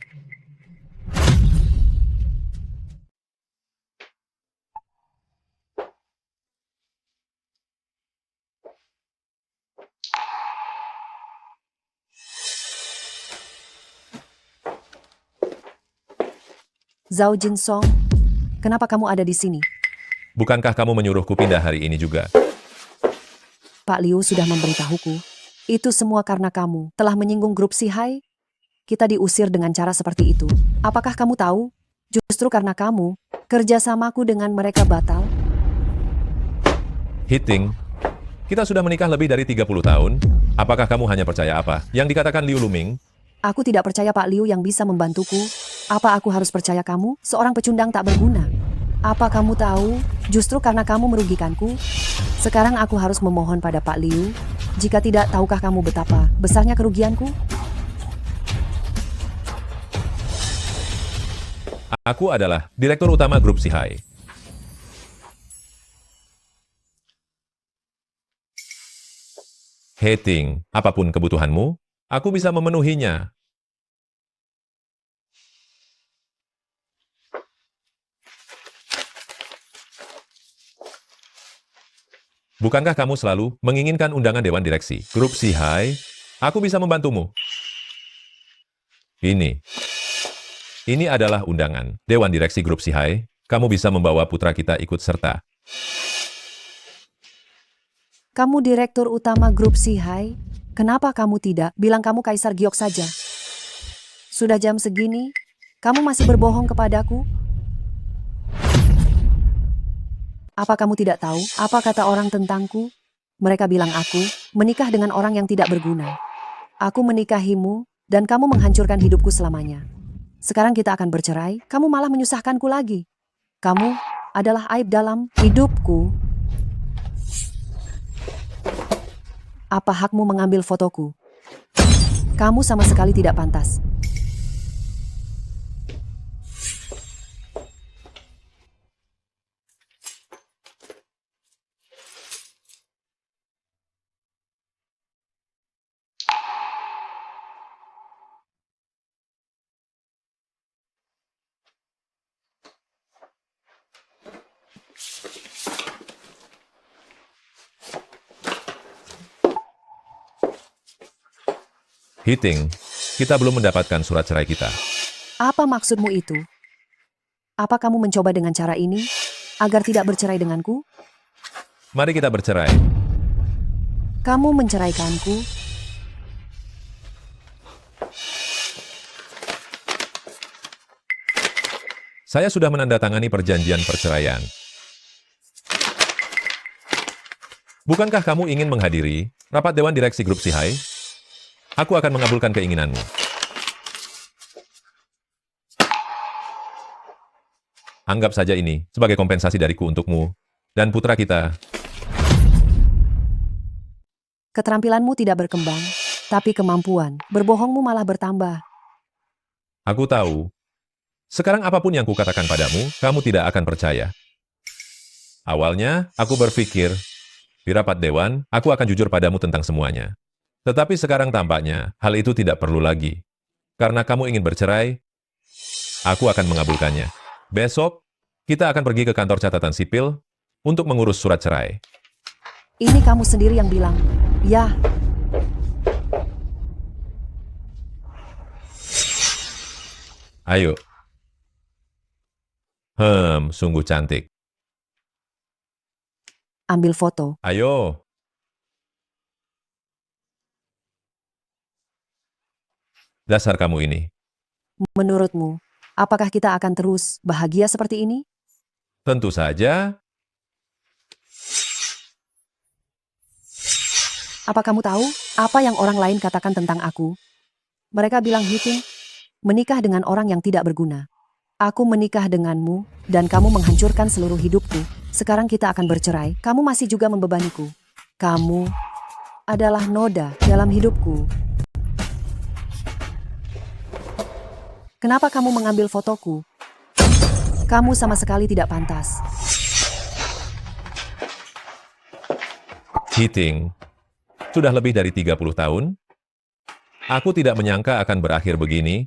Zhao Jinsong, kenapa kamu ada di sini? Bukankah kamu menyuruhku pindah hari ini juga? Pak Liu sudah memberitahuku. Itu semua karena kamu telah menyinggung grup Sihai. Kita diusir dengan cara seperti itu. Apakah kamu tahu? Justru karena kamu, kerjasamaku dengan mereka batal. Heting, kita sudah menikah lebih dari 30 tahun. Apakah kamu hanya percaya apa yang dikatakan Liu Luming? Aku tidak percaya Pak Liu yang bisa membantuku. Apa aku harus percaya kamu, seorang pecundang tak berguna? Apa kamu tahu, justru karena kamu merugikanku? Sekarang aku harus memohon pada Pak Liu. Jika tidak, tahukah kamu betapa besarnya kerugianku? Aku adalah Direktur Utama Grup Sihai. Heting, apapun kebutuhanmu, aku bisa memenuhinya. Bukankah kamu selalu menginginkan undangan Dewan Direksi Grup Sihai? Aku bisa membantumu. Ini adalah undangan Dewan Direksi Grup Sihai. Kamu bisa membawa putra kita ikut serta. Kamu Direktur Utama Grup Sihai? Kenapa kamu tidak bilang kamu Kaisar Giok saja? Sudah jam segini, kamu masih berbohong kepadaku? Apa kamu tidak tahu apa kata orang tentangku? Mereka bilang aku menikah dengan orang yang tidak berguna. Aku menikahimu dan kamu menghancurkan hidupku selamanya. Sekarang kita akan bercerai, kamu malah menyusahkanku lagi. Kamu adalah aib dalam hidupku. Apa hakmu mengambil fotoku? Kamu sama sekali tidak pantas. Heting, kita belum mendapatkan surat cerai kita. Apa maksudmu itu? Apa kamu mencoba dengan cara ini agar tidak bercerai denganku? Mari kita bercerai. Kamu menceraikanku? Saya sudah menandatangani perjanjian perceraian. Bukankah kamu ingin menghadiri rapat Dewan Direksi Grup Sihai? Aku akan mengabulkan keinginanmu. Anggap saja ini sebagai kompensasi dariku untukmu dan putra kita. Keterampilanmu tidak berkembang, tapi kemampuan berbohongmu malah bertambah. Aku tahu. Sekarang apapun yang kukatakan padamu, kamu tidak akan percaya. Awalnya, aku berpikir, di rapat dewan, aku akan jujur padamu tentang semuanya. Tetapi sekarang tampaknya, hal itu tidak perlu lagi. Karena kamu ingin bercerai, aku akan mengabulkannya. Besok, kita akan pergi ke kantor catatan sipil untuk mengurus surat cerai. Ini kamu sendiri yang bilang. Ya, Ayo. Sungguh cantik. ambil foto. Ayo. Dasar kamu ini. Menurutmu, apakah kita akan terus bahagia seperti ini? Tentu saja. Apa kamu tahu apa yang orang lain katakan tentang aku? Mereka bilang Hiting, menikah dengan orang yang tidak berguna. Aku menikah denganmu, dan kamu menghancurkan seluruh hidupku. Sekarang kita akan bercerai, kamu masih juga membebaniku. Kamu adalah noda dalam hidupku. Kenapa kamu mengambil fotoku? Kamu sama sekali tidak pantas. Hiting, sudah lebih dari 30 tahun. Aku tidak menyangka akan berakhir begini.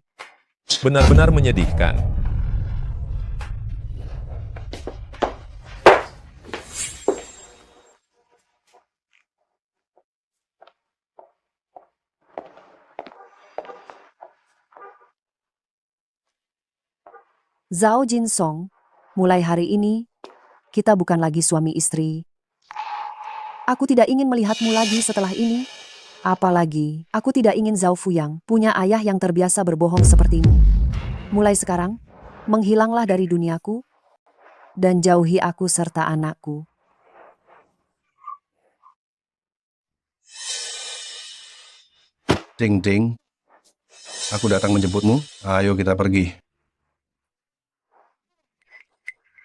Benar-benar menyedihkan. Zhao Jinsong, mulai hari ini, kita bukan lagi suami istri. Aku tidak ingin melihatmu lagi setelah ini. Apalagi, aku tidak ingin Zhao Fuyang punya ayah yang terbiasa berbohong sepertimu. Mulai sekarang, menghilanglah dari duniaku, dan jauhi aku serta anakku. Ting Ting, aku datang menjemputmu. Ayo kita pergi.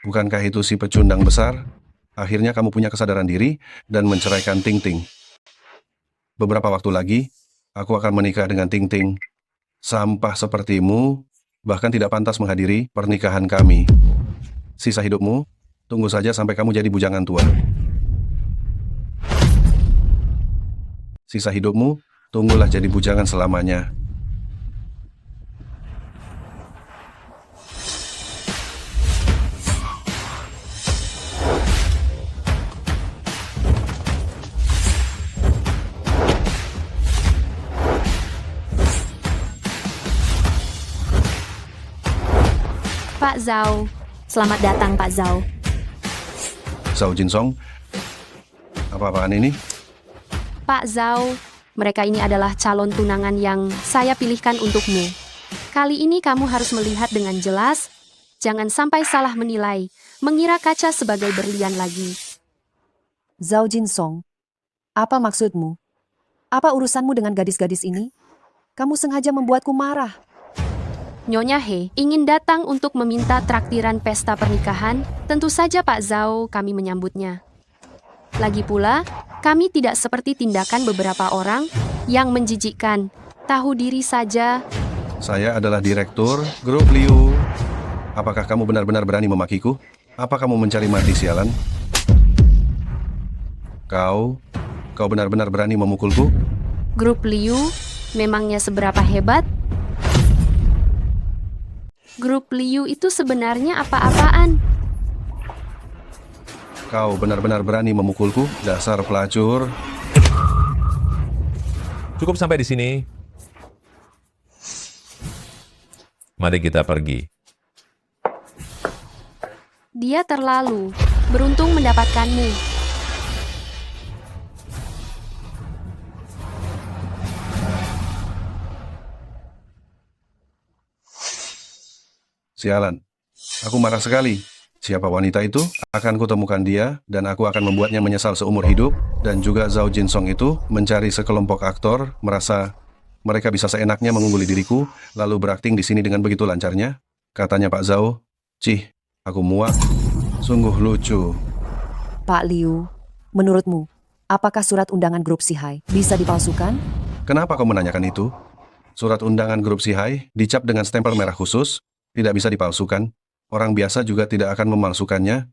Bukankah itu si pecundang besar? Akhirnya kamu punya kesadaran diri dan menceraikan Ting Ting. Beberapa waktu lagi, aku akan menikah dengan Ting Ting. Sampah sepertimu bahkan tidak pantas menghadiri pernikahan kami. Sisa hidupmu, tunggu saja sampai kamu jadi bujangan tua. Sisa hidupmu, tunggulah jadi bujangan selamanya. Pak Zhao. Selamat datang, Pak Zhao. Zhao Jinsong, apa-apaan ini? Pak Zhao, mereka ini adalah calon tunangan yang saya pilihkan untukmu. Kali ini kamu harus melihat dengan jelas, jangan sampai salah menilai, mengira kaca sebagai berlian lagi. Zhao Jinsong, apa maksudmu? Apa urusanmu dengan gadis-gadis ini? Kamu sengaja membuatku marah. Nyonya He ingin datang untuk meminta traktiran pesta pernikahan, tentu saja Pak Zhao kami menyambutnya. Lagi pula, kami tidak seperti tindakan beberapa orang yang menjijikkan. Tahu diri saja. Saya adalah direktur grup Liu. Apakah kamu benar-benar berani memakiku? Apa kamu mencari mati sialan? Kau benar-benar berani memukulku? Grup Liu memangnya seberapa hebat? Grup Liu itu sebenarnya apa-apaan? Kau benar-benar berani memukulku, dasar pelacur. Cukup sampai di sini. Mari kita pergi. Dia terlalu beruntung mendapatkanmu. Sialan. Aku marah sekali. Siapa wanita itu? Akan kutemukan dia, dan aku akan membuatnya menyesal seumur hidup. Dan juga Zhao Jinsong itu mencari sekelompok aktor, merasa mereka bisa seenaknya mengungguli diriku, lalu berakting di sini dengan begitu lancarnya. Katanya Pak Zhao, "Cih, aku muak. Sungguh lucu." Pak Liu, menurutmu, apakah surat undangan grup Sihai bisa dipalsukan? Kenapa kau menanyakan itu? Surat undangan grup Sihai dicap dengan stempel merah khusus, tidak bisa dipalsukan. Orang biasa juga tidak akan memalsukannya.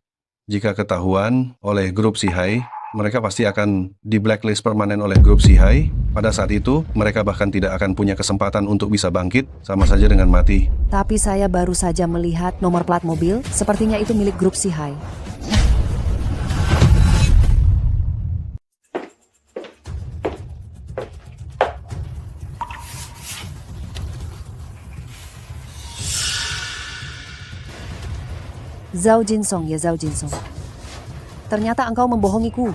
Jika ketahuan oleh grup Sihai, mereka pasti akan di blacklist permanen oleh grup Sihai. Pada saat itu, mereka bahkan tidak akan punya kesempatan untuk bisa bangkit, sama saja dengan mati. Tapi saya baru saja melihat nomor plat mobil, sepertinya itu milik grup Sihai. Zhao Jinsong, ya Zhao Jinsong. Ternyata engkau membohongiku.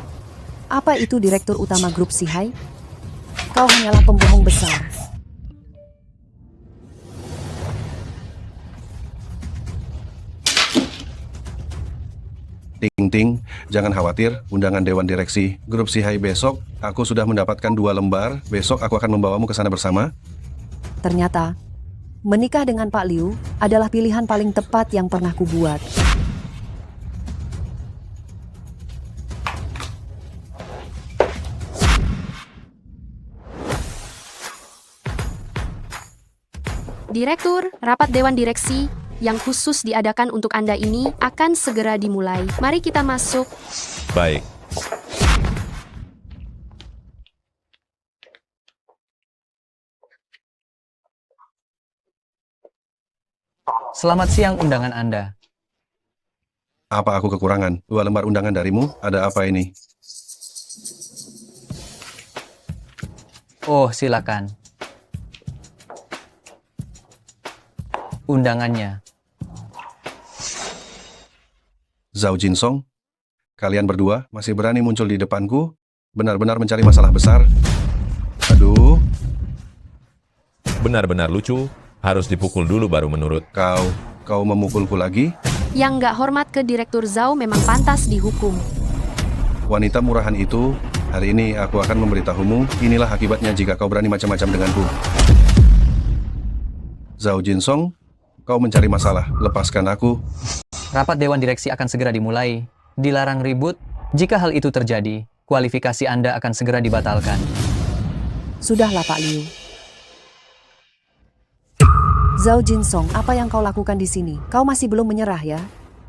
Apa itu direktur utama grup Sihai? Kau hanyalah pembohong besar. Ting-ting, jangan khawatir, undangan Dewan Direksi grup Sihai besok, aku sudah mendapatkan 2 lembar, besok aku akan membawamu ke sana bersama. Ternyata, menikah dengan Pak Liu adalah pilihan paling tepat yang pernah kubuat. Direktur, rapat Dewan Direksi yang khusus diadakan untuk Anda ini akan segera dimulai. Mari kita masuk. Baik. Selamat siang undangan Anda. Apa aku kekurangan? 2 lembar undangan darimu? Ada apa ini? Oh, silakan. Undangannya. Zhao Jinsong, kalian berdua masih berani muncul di depanku? Benar-benar mencari masalah besar? Aduh. Benar-benar lucu, harus dipukul dulu baru menurut. Kau memukulku lagi? Yang nggak hormat ke Direktur Zhao memang pantas dihukum. Wanita murahan itu, hari ini aku akan memberitahumu, inilah akibatnya jika kau berani macam-macam denganku. Zhao Jinsong, kau mencari masalah, lepaskan aku. Rapat Dewan Direksi akan segera dimulai. Dilarang ribut. Jika hal itu terjadi, kualifikasi Anda akan segera dibatalkan. Sudahlah Pak Liu. Zhao Jinsong, apa yang kau lakukan di sini? Kau masih belum menyerah ya?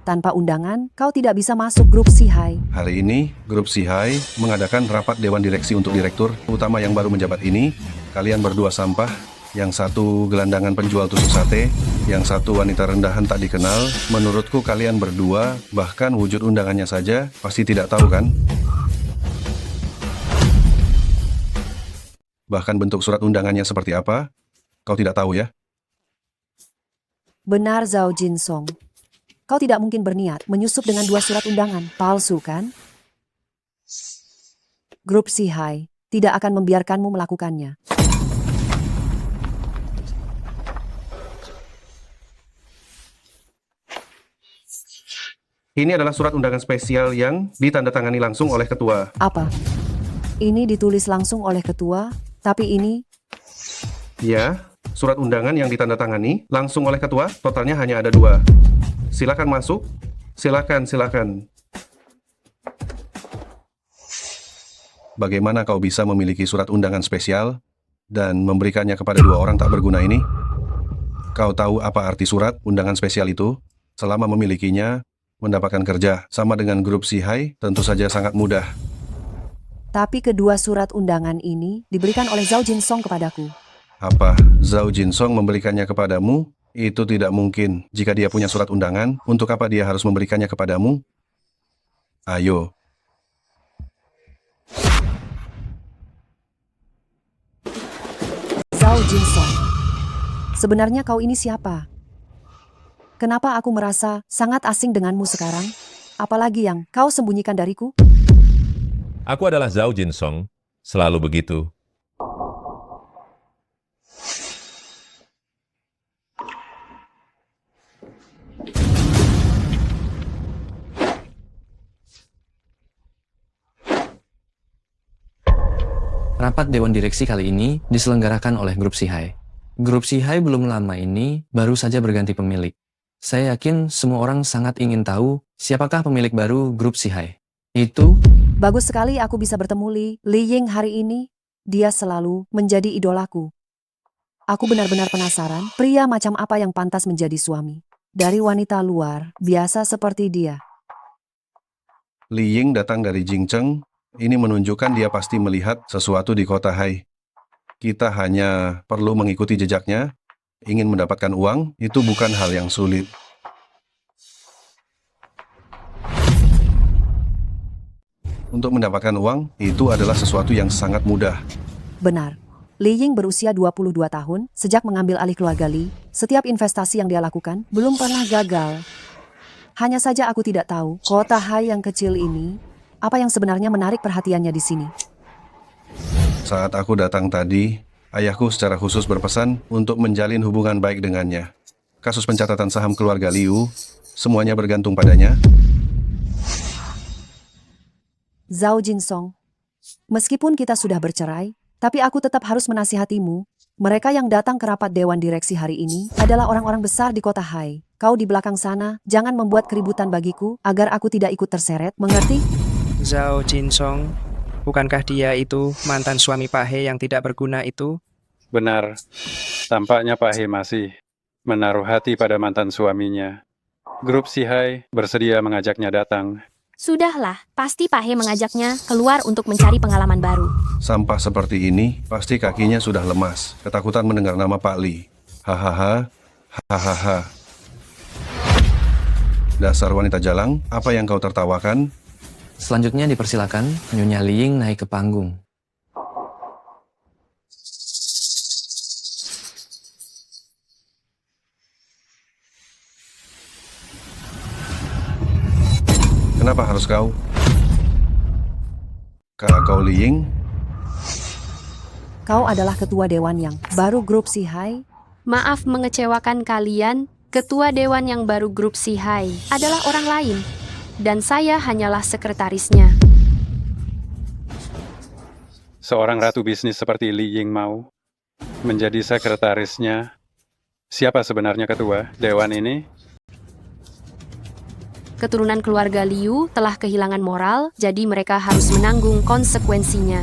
Tanpa undangan, kau tidak bisa masuk grup Sihai. Hari ini, grup Sihai mengadakan rapat Dewan Direksi untuk direktur utama yang baru menjabat ini. Kalian berdua sampah. Yang satu gelandangan penjual tusuk sate, yang satu wanita rendahan tak dikenal. Menurutku kalian berdua, bahkan wujud undangannya saja, pasti tidak tahu kan? Bahkan bentuk surat undangannya seperti apa, kau tidak tahu ya? Benar Zhao Jinsong. Kau tidak mungkin berniat menyusup dengan 2 surat undangan palsu kan? Grup Sihai tidak akan membiarkanmu melakukannya. Ini adalah surat undangan spesial yang ditandatangani langsung oleh ketua. Apa? Ini ditulis langsung oleh ketua, tapi ini... Ya, surat undangan yang ditandatangani langsung oleh ketua, totalnya hanya ada 2. Silakan masuk. Silakan. Bagaimana kau bisa memiliki surat undangan spesial dan memberikannya kepada 2 orang tak berguna ini? Kau tahu apa arti surat undangan spesial itu? Selama memilikinya, mendapatkan kerja sama dengan grup Sihai tentu saja sangat mudah. Tapi kedua surat undangan ini diberikan oleh Zhao Jinsong kepadaku. Apa? Zhao Jinsong memberikannya kepadamu? Itu tidak mungkin. Jika dia punya surat undangan, untuk apa dia harus memberikannya kepadamu? Ayo. Zhao Jinsong. Sebenarnya kau ini siapa? Kenapa aku merasa sangat asing denganmu sekarang? Apalagi yang kau sembunyikan dariku? Aku adalah Zhao Jinsong, selalu begitu. Rapat Dewan Direksi kali ini diselenggarakan oleh grup Sihai. Grup Sihai belum lama ini baru saja berganti pemilik. Saya yakin semua orang sangat ingin tahu siapakah pemilik baru grup Sihai. Itu... Bagus sekali aku bisa bertemu Li Ying hari ini. Dia selalu menjadi idolaku. Aku benar-benar penasaran, pria macam apa yang pantas menjadi suami. Dari wanita luar, biasa seperti dia. Li Ying datang dari Jingcheng. Ini menunjukkan dia pasti melihat sesuatu di kota Hai. Kita hanya perlu mengikuti jejaknya. Ingin mendapatkan uang, itu bukan hal yang sulit. Untuk mendapatkan uang, itu adalah sesuatu yang sangat mudah. Benar. Li Ying berusia 22 tahun, sejak mengambil alih keluarga Li, setiap investasi yang dia lakukan belum pernah gagal. Hanya saja aku tidak tahu, kota Hai yang kecil ini, apa yang sebenarnya menarik perhatiannya di sini. Saat aku datang tadi, ayahku secara khusus berpesan untuk menjalin hubungan baik dengannya. Kasus pencatatan saham keluarga Liu, semuanya bergantung padanya. Zhao Jinsong, meskipun kita sudah bercerai, tapi aku tetap harus menasihatimu. Mereka yang datang ke rapat Dewan Direksi hari ini adalah orang-orang besar di kota Hai. Kau di belakang sana, jangan membuat keributan bagiku agar aku tidak ikut terseret, mengerti? Zhao Jinsong, bukankah dia itu mantan suami Pak He yang tidak berguna itu? Benar, tampaknya Pak He masih menaruh hati pada mantan suaminya. Grup Sihai bersedia mengajaknya datang. Sudahlah, pasti Pak He mengajaknya keluar untuk mencari pengalaman baru. Sampah seperti ini, pasti kakinya sudah lemas. Ketakutan mendengar nama Pak Li. Hahaha, hahaha. Dasar wanita jalang, apa yang kau tertawakan? Selanjutnya dipersilakan Nyonya Li Ying naik ke panggung. Kenapa harus kau? Kau Li Ying? Kau adalah ketua dewan yang baru grup Sihai. Maaf mengecewakan kalian, ketua dewan yang baru grup Sihai adalah orang lain. Dan saya hanyalah sekretarisnya. Seorang ratu bisnis seperti Li Ying mau menjadi sekretarisnya. Siapa sebenarnya ketua dewan ini? Keturunan keluarga Liu telah kehilangan moral, jadi mereka harus menanggung konsekuensinya.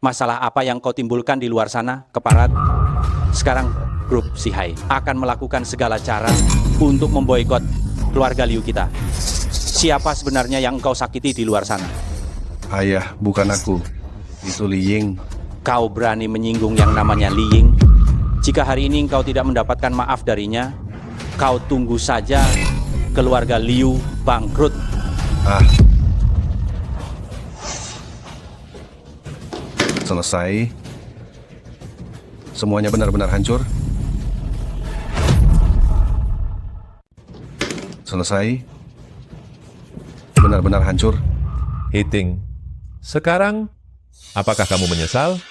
Masalah apa yang kau timbulkan di luar sana, keparat? Sekarang grup Sihai akan melakukan segala cara untuk memboikot keluarga Liu kita. Siapa sebenarnya yang engkau sakiti di luar sana? Ayah, bukan aku. Itu Li Ying. Kau berani menyinggung yang namanya Li Ying? Jika hari ini engkau tidak mendapatkan maaf darinya, kau tunggu saja keluarga Liu bangkrut. Selesai. Semuanya benar-benar hancur. Selesai. Benar-benar hancur. Hiting, sekarang apakah kamu menyesal?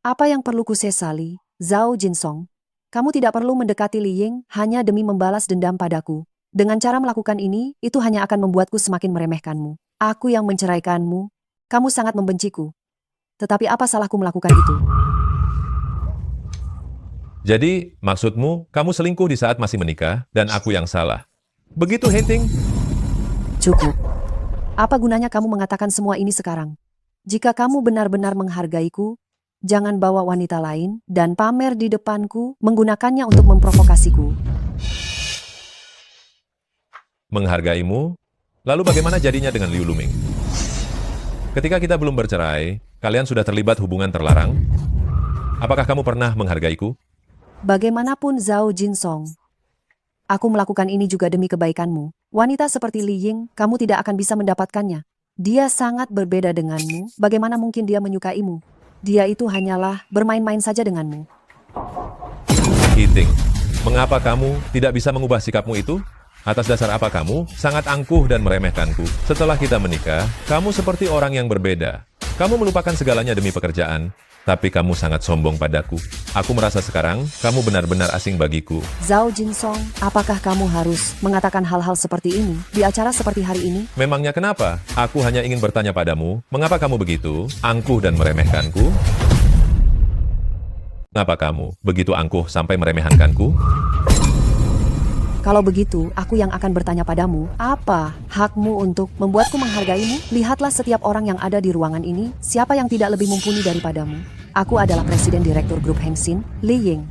Apa yang perlu kusesali, Zhao Jinsong? Kamu tidak perlu mendekati Li Ying hanya demi membalas dendam padaku. Dengan cara melakukan ini, itu hanya akan membuatku semakin meremehkanmu. Aku yang menceraikanmu. Kamu sangat membenciku. Tetapi apa salahku melakukan itu? Jadi, maksudmu, kamu selingkuh di saat masih menikah, dan aku yang salah. Begitu, Hiting? Cukup. Apa gunanya kamu mengatakan semua ini sekarang? Jika kamu benar-benar menghargaiku, jangan bawa wanita lain dan pamer di depanku menggunakannya untuk memprovokasiku. Menghargaimu? Lalu bagaimana jadinya dengan Liu Luming? Ketika kita belum bercerai, kalian sudah terlibat hubungan terlarang? Apakah kamu pernah menghargaiku? Bagaimanapun Zhao Jinsong, aku melakukan ini juga demi kebaikanmu. Wanita seperti Li Ying, kamu tidak akan bisa mendapatkannya. Dia sangat berbeda denganmu, bagaimana mungkin dia menyukaimu? Dia itu hanyalah bermain-main saja denganmu. Hiting, mengapa kamu tidak bisa mengubah sikapmu itu? Atas dasar apa kamu sangat angkuh dan meremehkanku? Setelah kita menikah, kamu seperti orang yang berbeda. Kamu melupakan segalanya demi pekerjaan, tapi kamu sangat sombong padaku. Aku merasa sekarang kamu benar-benar asing bagiku. Zhao Jinsong, apakah kamu harus mengatakan hal-hal seperti ini di acara seperti hari ini? Memangnya kenapa? Aku hanya ingin bertanya padamu, mengapa kamu begitu angkuh dan meremehkanku? Mengapa kamu begitu angkuh sampai meremehkanku? Kalau begitu, aku yang akan bertanya padamu, apa hakmu untuk membuatku menghargaimu? Lihatlah setiap orang yang ada di ruangan ini, siapa yang tidak lebih mumpuni daripadamu? Aku adalah Presiden Direktur Grup Hengxin, Li Ying.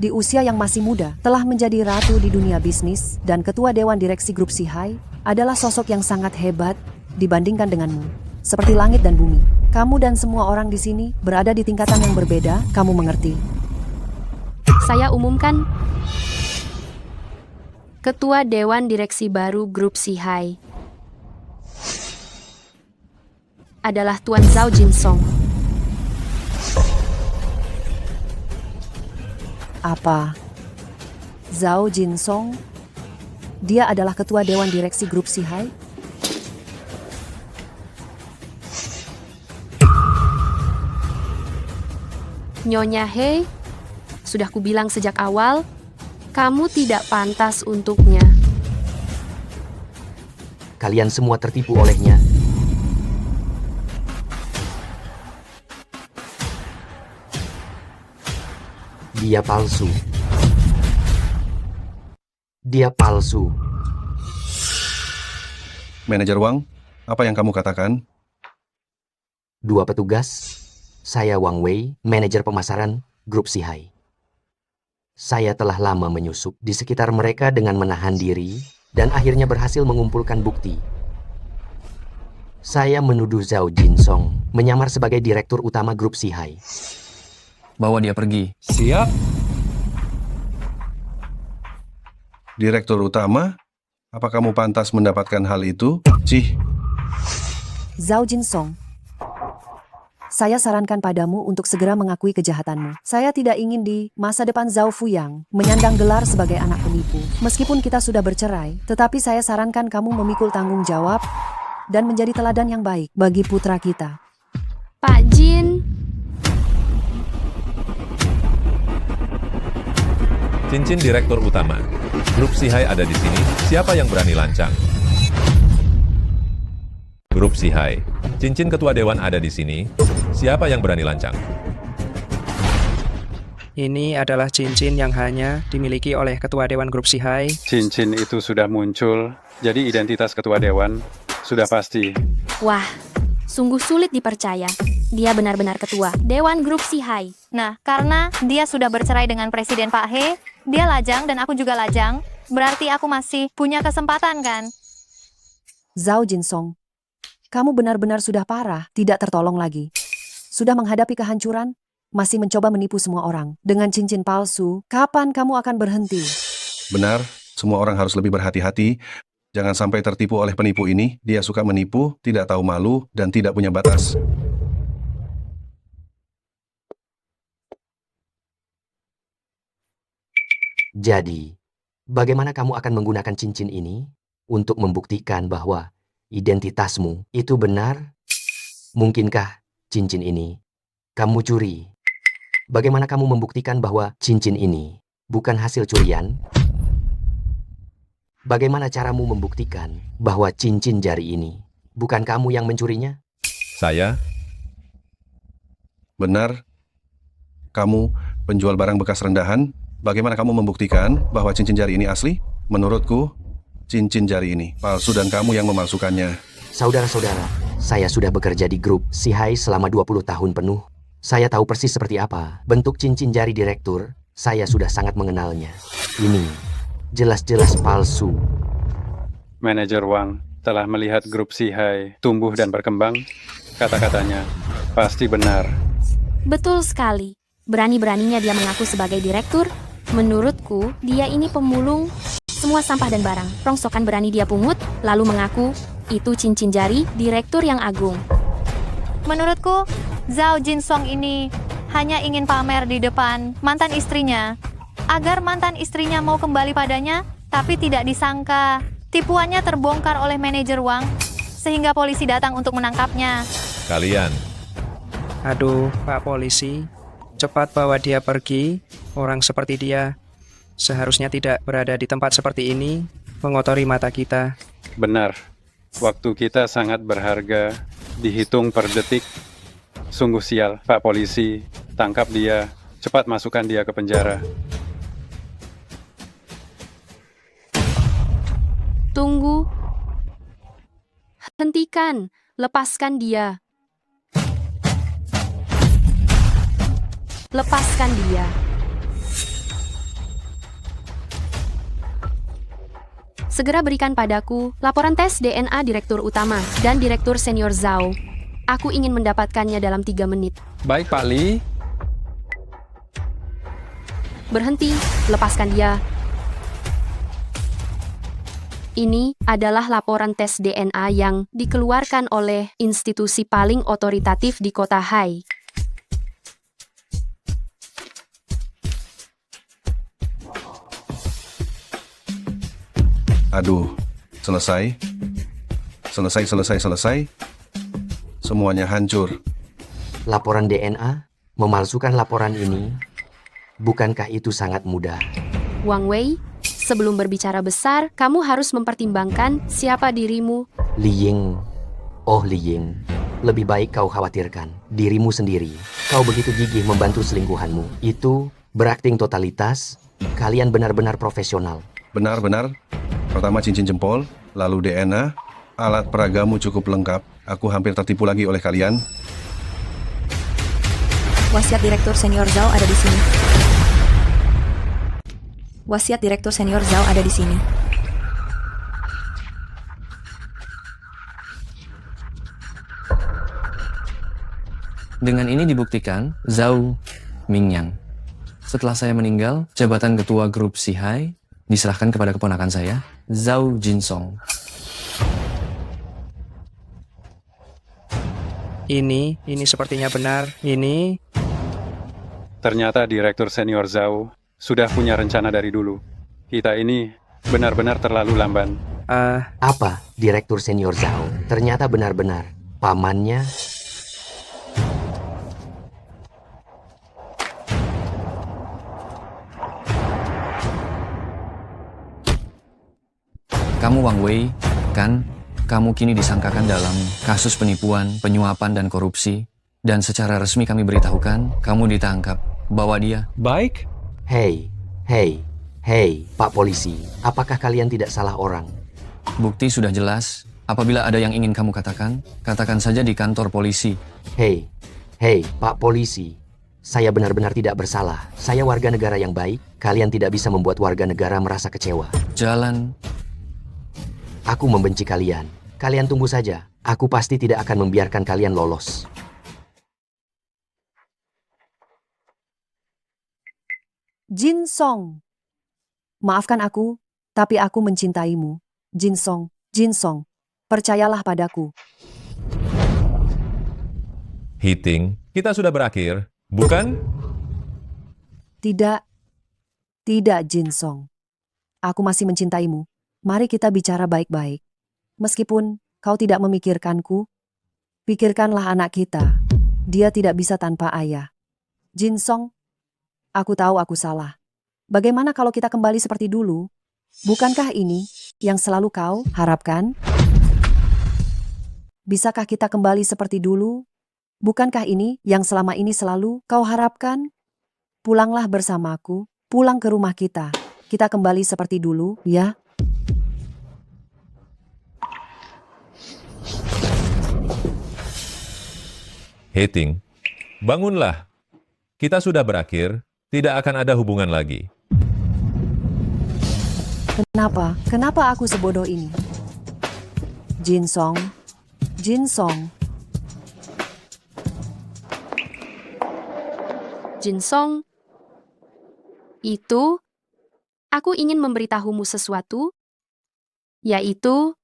di usia yang masih muda, telah menjadi ratu di dunia bisnis, dan ketua dewan direksi grup Sihai, adalah sosok yang sangat hebat dibandingkan denganmu. Seperti langit dan bumi. Kamu dan semua orang di sini berada di tingkatan yang berbeda, kamu mengerti? Saya umumkan Ketua Dewan Direksi baru grup Sihai adalah Tuan Zhao Jinsong. Apa? Zhao Jinsong? Dia adalah ketua dewan direksi grup Sihai? Nyonya He, sudah kubilang sejak awal, kamu tidak pantas untuknya. Kalian semua tertipu olehnya. Dia palsu. Dia palsu. Manajer Wang, apa yang kamu katakan? Dua petugas. Saya Wang Wei, manajer pemasaran grup Sihai. Saya telah lama menyusup di sekitar mereka dengan menahan diri dan akhirnya berhasil mengumpulkan bukti. Saya menuduh Zhao Jinsong menyamar sebagai direktur utama grup Sihai. Bawa dia pergi. Siap. Direktur utama? Apa kamu pantas mendapatkan hal itu? Cih. Zhao Jinsong, saya sarankan padamu untuk segera mengakui kejahatanmu. Saya tidak ingin di masa depan Zhao Fuyang menyandang gelar sebagai anak penipu. Meskipun kita sudah bercerai, tetapi saya sarankan kamu memikul tanggung jawab dan menjadi teladan yang baik bagi putra kita. Pak Jin, Cincin direktur utama. Grup Sihai ada di sini. Siapa yang berani lancang? Grup Sihai. Cincin ketua dewan ada di sini. Siapa yang berani lancang? Ini adalah cincin yang hanya dimiliki oleh ketua dewan grup Sihai. Cincin itu sudah muncul, jadi identitas ketua dewan sudah pasti. wah, sungguh sulit dipercaya. Dia benar-benar ketua Dewan Grup Sihai. Nah, karena dia sudah bercerai dengan Presiden Pak He, dia lajang dan aku juga lajang, berarti aku masih punya kesempatan kan? Zhao Jinsong, kamu benar-benar sudah parah, tidak tertolong lagi. Sudah menghadapi kehancuran, masih mencoba menipu semua orang. Dengan cincin palsu, kapan kamu akan berhenti? Benar, semua orang harus lebih berhati-hati. Jangan sampai tertipu oleh penipu ini. Dia suka menipu, tidak tahu malu, dan tidak punya batas. Jadi, bagaimana kamu akan menggunakan cincin ini untuk membuktikan bahwa identitasmu itu benar? Mungkinkah cincin ini kamu curi? Bagaimana kamu membuktikan bahwa cincin ini bukan hasil curian? Bagaimana caramu membuktikan bahwa cincin jari ini bukan kamu yang mencurinya? Saya. Benar. Kamu penjual barang bekas rendahan. Bagaimana kamu membuktikan bahwa cincin jari ini asli? Menurutku, cincin jari ini palsu dan kamu yang memalsukannya. Saudara-saudara, saya sudah bekerja di grup Sihai selama 20 tahun penuh. Saya tahu persis seperti apa bentuk cincin jari direktur. Saya sudah sangat mengenalnya. Ini jelas-jelas palsu. Manajer Wang telah melihat grup Sihai tumbuh dan berkembang. Kata-katanya pasti benar. Betul sekali. Berani-beraninya dia mengaku sebagai direktur. Menurutku, dia ini pemulung semua sampah dan barang. Rongsokan berani dia pungut, lalu mengaku itu cincin jari direktur yang agung. Menurutku, Zhao Jinsong ini hanya ingin pamer di depan mantan istrinya, agar mantan istrinya mau kembali padanya, tapi tidak disangka tipuannya terbongkar oleh manajer Wang, sehingga polisi datang untuk menangkapnya. Kalian. Aduh, Pak Polisi, cepat bawa dia pergi. Orang seperti dia seharusnya tidak berada di tempat seperti ini, mengotori mata kita. Benar, waktu kita sangat berharga, dihitung per detik. Sungguh sial, Pak Polisi, tangkap dia, cepat masukkan dia ke penjara. Tunggu. Hentikan, lepaskan dia. Lepaskan dia. Segera berikan padaku laporan tes DNA Direktur Utama dan Direktur Senior Zhao. Aku ingin mendapatkannya dalam 3 menit. Baik, Pak Li. Berhenti, lepaskan dia. Ini adalah laporan tes DNA yang dikeluarkan oleh institusi paling otoritatif di kota Hai. Aduh, selesai. Selesai. Semuanya hancur. Laporan DNA? Memalsukan laporan ini? Bukankah itu sangat mudah? Wang Wei, sebelum berbicara besar, kamu harus mempertimbangkan siapa dirimu. Li Ying. Oh Li Ying. Lebih baik kau khawatirkan dirimu sendiri. Kau begitu gigih membantu selingkuhanmu. Itu berakting totalitas. Kalian benar-benar profesional. Benar. Pertama cincin jempol, lalu DNA. Alat peragamu cukup lengkap. Aku hampir tertipu lagi oleh kalian. Wasiat Direktur Senior Zhao ada di sini. Wasiat Direktur Senior Zhao ada di sini. Dengan ini dibuktikan, Zhao Mingyang. Setelah saya meninggal, jabatan ketua grup Sihai diserahkan kepada keponakan saya, Zhao Jinsong. Ini sepertinya benar. Ini Ternyata Direktur Senior Zhao sudah punya rencana dari dulu. Kita ini benar-benar terlalu lamban. Apa, Direktur Senior Zhao? Ternyata benar-benar pamannya. Kamu Wang Wei, kan? Kamu kini disangkakan dalam kasus penipuan, penyuapan, dan korupsi. Dan secara resmi kami beritahukan, kamu ditangkap. Bawa dia. baik. Hei, Pak Polisi. Apakah kalian tidak salah orang? Bukti sudah jelas. Apabila ada yang ingin kamu katakan, katakan saja di kantor polisi. Hei, Pak Polisi. Saya benar-benar tidak bersalah. Saya warga negara yang baik. Kalian tidak bisa membuat warga negara merasa kecewa. Jalan. Aku membenci kalian. Kalian tunggu saja. Aku pasti tidak akan membiarkan kalian lolos. Jinsong. Maafkan aku, tapi aku mencintaimu. Jinsong. Percayalah padaku. Heating, kita sudah berakhir, bukan? Tidak, Jinsong. Aku masih mencintaimu. Mari kita bicara baik-baik. Meskipun kau tidak memikirkanku, pikirkanlah anak kita. Dia tidak bisa tanpa ayah. Jinsong, aku tahu aku salah. Bagaimana kalau kita kembali seperti dulu? Bukankah ini yang selalu kau harapkan? Bisakah kita kembali seperti dulu? Bukankah ini yang selama ini selalu kau harapkan? Pulanglah bersamaku, pulang ke rumah kita. Kita kembali seperti dulu, ya? Heating, bangunlah. Kita sudah berakhir, tidak akan ada hubungan lagi. Kenapa? Kenapa aku sebodoh ini? Jinsong. Jinsong, itu, aku ingin memberitahumu sesuatu, yaitu,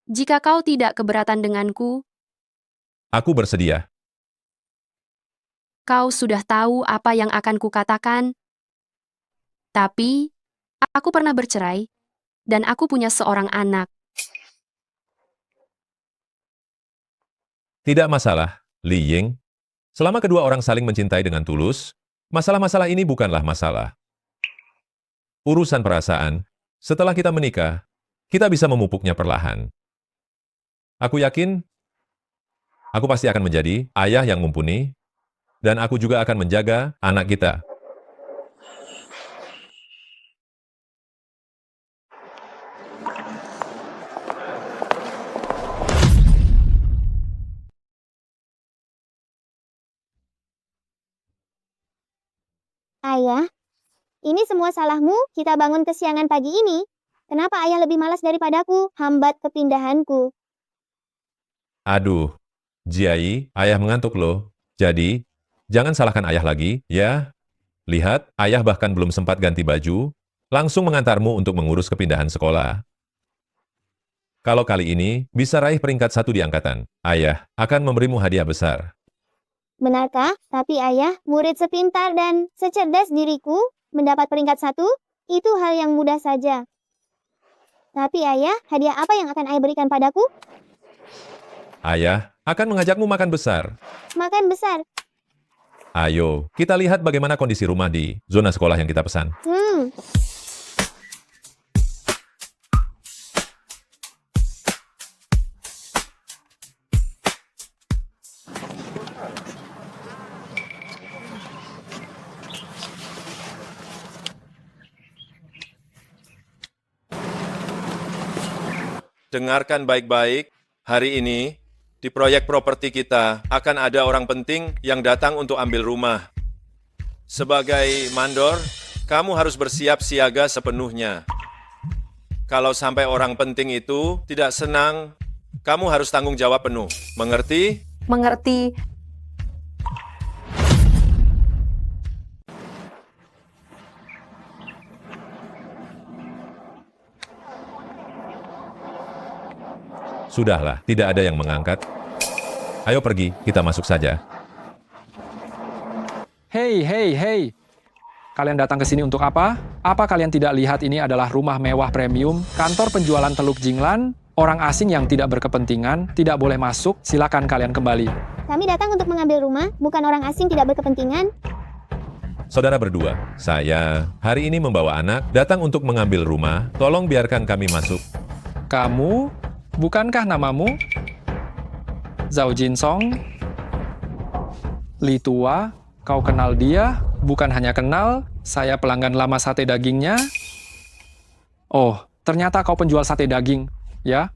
jika kau tidak keberatan denganku, Aku bersedia. kau sudah tahu apa yang akan kukatakan. Tapi, aku pernah bercerai, dan aku punya seorang anak. Tidak masalah, Li Ying. Selama kedua orang saling mencintai dengan tulus, masalah-masalah ini bukanlah masalah. Urusan perasaan, setelah kita menikah, kita bisa memupuknya perlahan. Aku yakin, aku pasti akan menjadi ayah yang mumpuni, dan aku juga akan menjaga anak kita. Ayah, ini semua salahmu kita bangun kesiangan pagi ini. Kenapa ayah lebih malas daripadaku? Hambat kepindahanku. Aduh, Jiai, ayah mengantuk loh. Jadi, jangan salahkan ayah lagi, ya. Lihat, ayah bahkan belum sempat ganti baju, langsung mengantarmu untuk mengurus kepindahan sekolah. Kalau kali ini bisa raih peringkat 1 di angkatan, ayah akan memberimu hadiah besar. Benarkah? Tapi ayah, murid sepintar dan secerdas diriku, mendapat peringkat 1, itu hal yang mudah saja. Tapi ayah, hadiah apa yang akan ayah berikan padaku? Ayah akan mengajakmu makan besar. Makan besar. Ayo, kita lihat bagaimana kondisi rumah di zona sekolah yang kita pesan. Dengarkan baik-baik, hari ini di proyek properti kita akan ada orang penting yang datang untuk ambil rumah. Sebagai mandor, kamu harus bersiap siaga sepenuhnya. Kalau sampai orang penting itu tidak senang, kamu harus tanggung jawab penuh. Mengerti? Mengerti. Sudahlah, tidak ada yang mengangkat. Ayo pergi, kita masuk saja. Hei, hei, hei. Kalian datang ke sini untuk apa? Apa kalian tidak lihat ini adalah rumah mewah premium, kantor penjualan Teluk Jinglan? Orang asing yang tidak berkepentingan tidak boleh masuk, silakan kalian kembali. Kami datang untuk mengambil rumah, bukan orang asing tidak berkepentingan. Saudara berdua, saya hari ini membawa anak datang untuk mengambil rumah. Tolong biarkan kami masuk. Kamu? Bukankah namamu? Zhao Jinsong? Li Tua? Kau kenal dia? Bukan hanya kenal, saya pelanggan lama sate dagingnya. Oh, ternyata kau penjual sate daging, ya?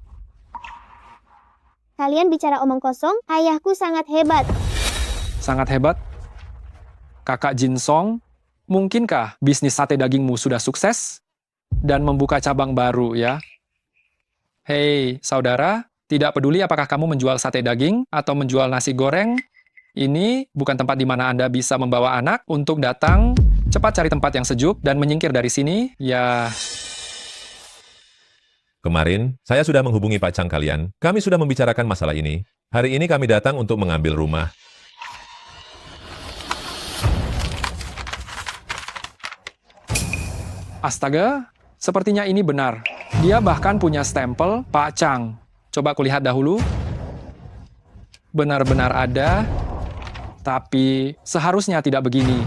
Kalian bicara omong kosong, ayahku sangat hebat. Sangat hebat? Kakak Jinsong, mungkinkah bisnis sate dagingmu sudah sukses? Dan membuka cabang baru, ya? Hei, saudara, tidak peduli apakah kamu menjual sate daging atau menjual nasi goreng, ini bukan tempat di mana Anda bisa membawa anak untuk datang, cepat cari tempat yang sejuk, dan menyingkir dari sini, ya... Kemarin, saya sudah menghubungi Pak Chang kalian. Kami sudah membicarakan masalah ini. Hari ini kami datang untuk mengambil rumah. Astaga, sepertinya ini benar. Dia bahkan punya stempel Pak Chang. Coba kulihat dahulu. Benar-benar ada, tapi seharusnya tidak begini.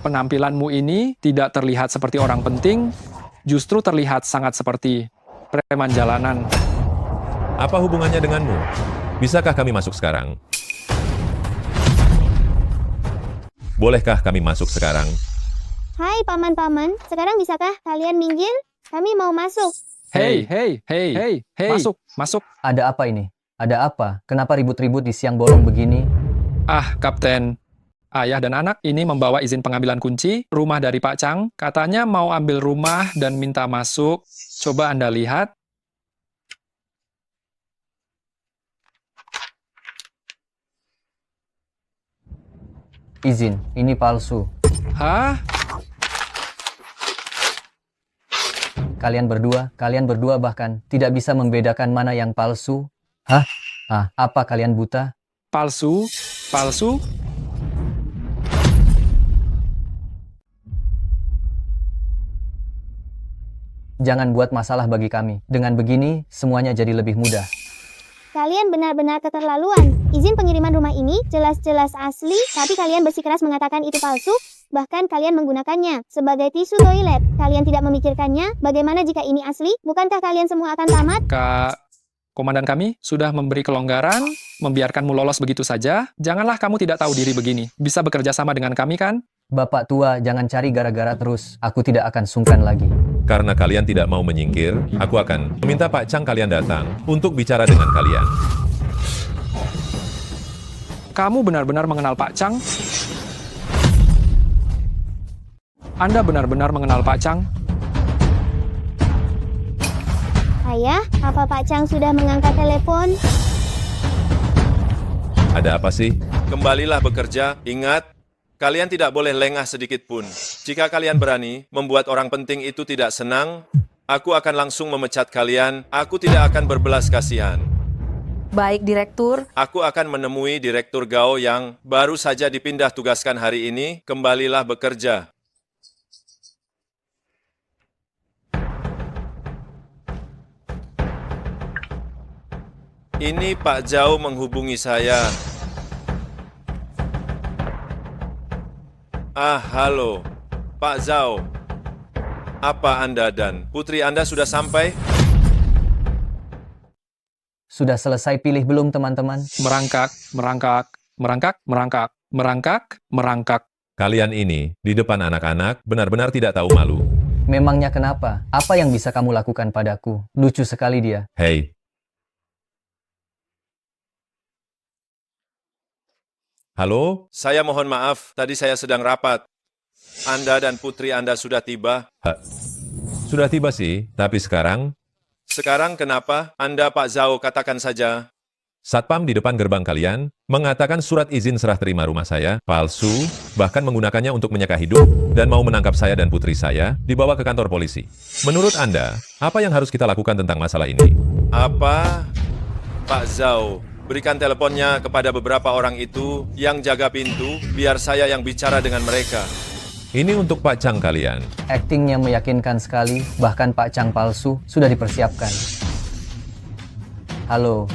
Penampilanmu ini tidak terlihat seperti orang penting, justru terlihat sangat seperti preman jalanan. Apa hubungannya denganmu? Bisakah kami masuk sekarang? Bolehkah kami masuk sekarang? Hai paman-paman, sekarang bisakah kalian minggir? Kami mau masuk. Hei, masuk. Ada apa ini? Ada apa? Kenapa ribut-ribut di siang bolong begini? Ah, Kapten. Ayah dan anak ini membawa izin pengambilan kunci rumah dari Pak Chang. Katanya mau ambil rumah dan minta masuk. Coba Anda lihat. Izin, ini palsu. Hah? Kalian berdua bahkan tidak bisa membedakan mana yang palsu. Hah? Apa kalian buta? Palsu? Palsu? Jangan buat masalah bagi kami. Dengan begini, semuanya jadi lebih mudah. Kalian benar-benar keterlaluan. Izin pengiriman rumah ini jelas-jelas asli, tapi kalian bersikeras mengatakan itu palsu. Bahkan kalian menggunakannya sebagai tisu toilet. Kalian tidak memikirkannya, bagaimana jika ini asli? Bukankah kalian semua akan tamat? Kak, komandan kami sudah memberi kelonggaran, membiarkanmu lolos begitu saja. Janganlah kamu tidak tahu diri begini. Bisa bekerja sama dengan kami, kan? Bapak tua, jangan cari gara-gara terus. Aku tidak akan sungkan lagi. Karena kalian tidak mau menyingkir, aku akan meminta Pak Chang kalian datang untuk bicara dengan kalian. Kamu benar-benar mengenal Pak Chang? Anda benar-benar mengenal Pak Chang? Ayah, apa Pak Chang sudah mengangkat telepon? Ada apa sih? Kembalilah bekerja. Ingat, kalian tidak boleh lengah sedikit pun. Jika kalian berani membuat orang penting itu tidak senang, aku akan langsung memecat kalian. Aku tidak akan berbelas kasihan. Baik, Direktur. Aku akan menemui Direktur Gao yang baru saja dipindah tugaskan hari ini. Kembalilah bekerja. Ini Pak Zhao menghubungi saya. Halo. Pak Zhao. Apa Anda dan putri Anda sudah sampai? Sudah selesai pilih belum teman-teman? Merangkak, merangkak, merangkak, merangkak, merangkak, merangkak. Kalian ini, di depan anak-anak, benar-benar tidak tahu malu. Memangnya kenapa? Apa yang bisa kamu lakukan padaku? Lucu sekali dia. Hei. Halo? Saya mohon maaf, tadi saya sedang rapat. Anda dan putri Anda sudah tiba. Sudah tiba sih, tapi sekarang... Sekarang kenapa? Anda Pak Zhao katakan saja. Satpam di depan gerbang kalian mengatakan surat izin serah terima rumah saya palsu, bahkan menggunakannya untuk menyeka hidup, dan mau menangkap saya dan putri saya, dibawa ke kantor polisi. Menurut Anda, apa yang harus kita lakukan tentang masalah ini? Apa? Pak Zhao, berikan teleponnya kepada beberapa orang itu yang jaga pintu, biar saya yang bicara dengan mereka. Ini untuk Pak Chang kalian. Aktingnya meyakinkan sekali, bahkan Pak Chang palsu sudah dipersiapkan. Halo,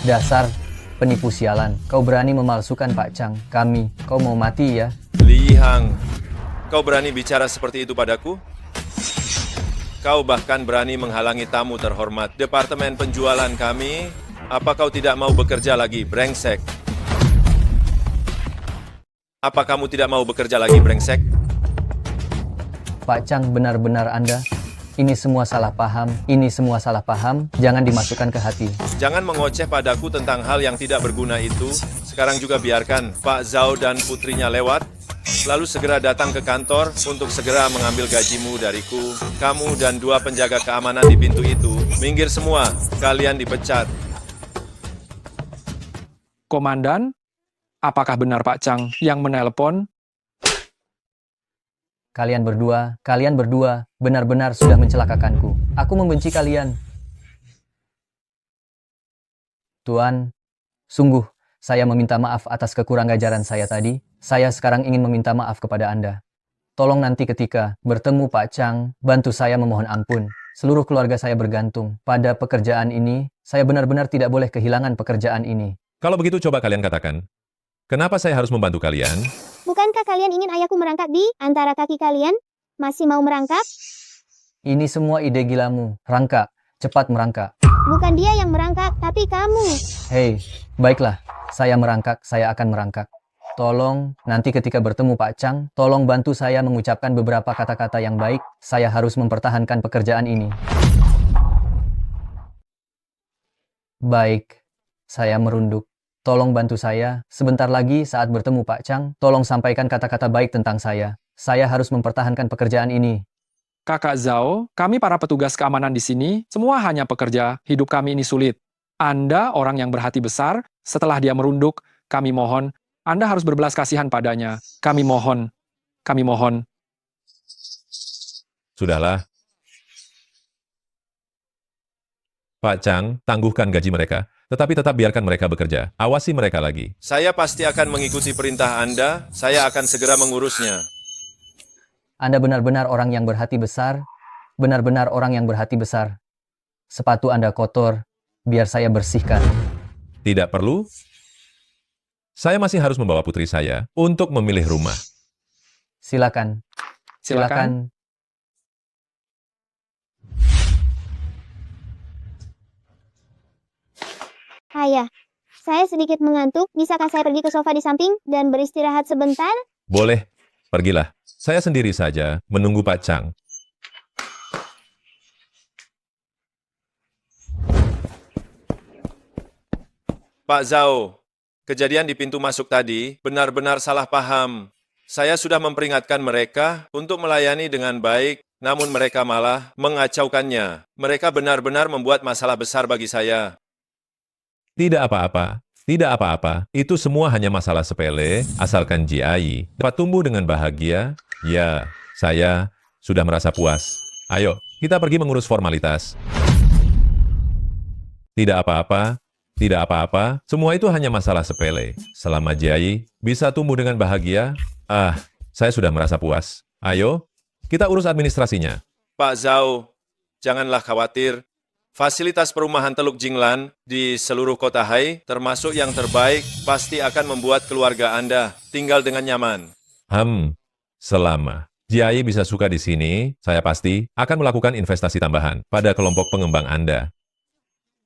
dasar penipu sialan. Kau berani memalsukan Pak Chang. Kau mau mati ya? Li Hang, kau berani bicara seperti itu padaku? Kau bahkan berani menghalangi tamu terhormat departemen penjualan kami. Apa kau tidak mau bekerja lagi, brengsek? Apa kamu tidak mau bekerja lagi, brengsek? Pak Chang, benar-benar Anda. Ini semua salah paham. Ini semua salah paham. Jangan dimasukkan ke hati. Jangan mengoceh padaku tentang hal yang tidak berguna itu. Sekarang juga biarkan Pak Zhao dan putrinya lewat. Lalu segera datang ke kantor untuk segera mengambil gajimu dariku. Kamu dan 2 penjaga keamanan di pintu itu. Minggir semua. Kalian dipecat. Komandan, apakah benar Pak Chang yang menelpon? Kalian berdua, benar-benar sudah mencelakakanku. Aku membenci kalian. Tuan, sungguh, saya meminta maaf atas kekuranggajaran saya tadi. Saya sekarang ingin meminta maaf kepada Anda. Tolong nanti ketika bertemu Pak Chang, bantu saya memohon ampun. Seluruh keluarga saya bergantung pada pekerjaan ini. Saya benar-benar tidak boleh kehilangan pekerjaan ini. Kalau begitu coba kalian katakan, kenapa saya harus membantu kalian? Bukankah kalian ingin ayahku merangkak di antara kaki kalian? Masih mau merangkak? Ini semua ide gilamu. Rangkak, cepat merangkak. Bukan dia yang merangkak, tapi kamu. Hei, baiklah. Saya merangkak, saya akan merangkak. Tolong, nanti ketika bertemu Pak Chang, tolong bantu saya mengucapkan beberapa kata-kata yang baik. Saya harus mempertahankan pekerjaan ini. Baik, saya merunduk. Tolong bantu saya, sebentar lagi saat bertemu Pak Chang, tolong sampaikan kata-kata baik tentang saya. Saya harus mempertahankan pekerjaan ini. Kakak Zhao, kami para petugas keamanan di sini, semua hanya pekerja, hidup kami ini sulit. Anda orang yang berhati besar, setelah dia merunduk, kami mohon, Anda harus berbelas kasihan padanya. Kami mohon. Sudahlah. Pak Chang, tangguhkan gaji mereka. Tetapi tetap biarkan mereka bekerja. Awasi mereka lagi. Saya pasti akan mengikuti perintah Anda. Saya akan segera mengurusnya. Anda benar-benar orang yang berhati besar. Benar-benar orang yang berhati besar. Sepatu Anda kotor. Biar saya bersihkan. Tidak perlu. Saya masih harus membawa putri saya untuk memilih rumah. Silakan. Ayah, saya sedikit mengantuk. Bisakah saya pergi ke sofa di samping dan beristirahat sebentar? Boleh, pergilah. Saya sendiri saja menunggu Pak Chang. Pak Zhao, kejadian di pintu masuk tadi benar-benar salah paham. Saya sudah memperingatkan mereka untuk melayani dengan baik. namun mereka malah mengacaukannya. Mereka benar-benar membuat masalah besar bagi saya. Tidak apa-apa, tidak apa-apa. Itu semua hanya masalah sepele, asalkan GI dapat tumbuh dengan bahagia. Ya, saya sudah merasa puas. Ayo, kita pergi mengurus formalitas. Tidak apa-apa, tidak apa-apa. Semua itu hanya masalah sepele. Selama GI bisa tumbuh dengan bahagia, saya sudah merasa puas. Ayo, kita urus administrasinya. Pak Zhao, janganlah khawatir. Fasilitas perumahan Teluk Jinglan di seluruh kota Hai, termasuk yang terbaik, pasti akan membuat keluarga Anda tinggal dengan nyaman. Selama GI bisa suka di sini, saya pasti akan melakukan investasi tambahan pada kelompok pengembang Anda.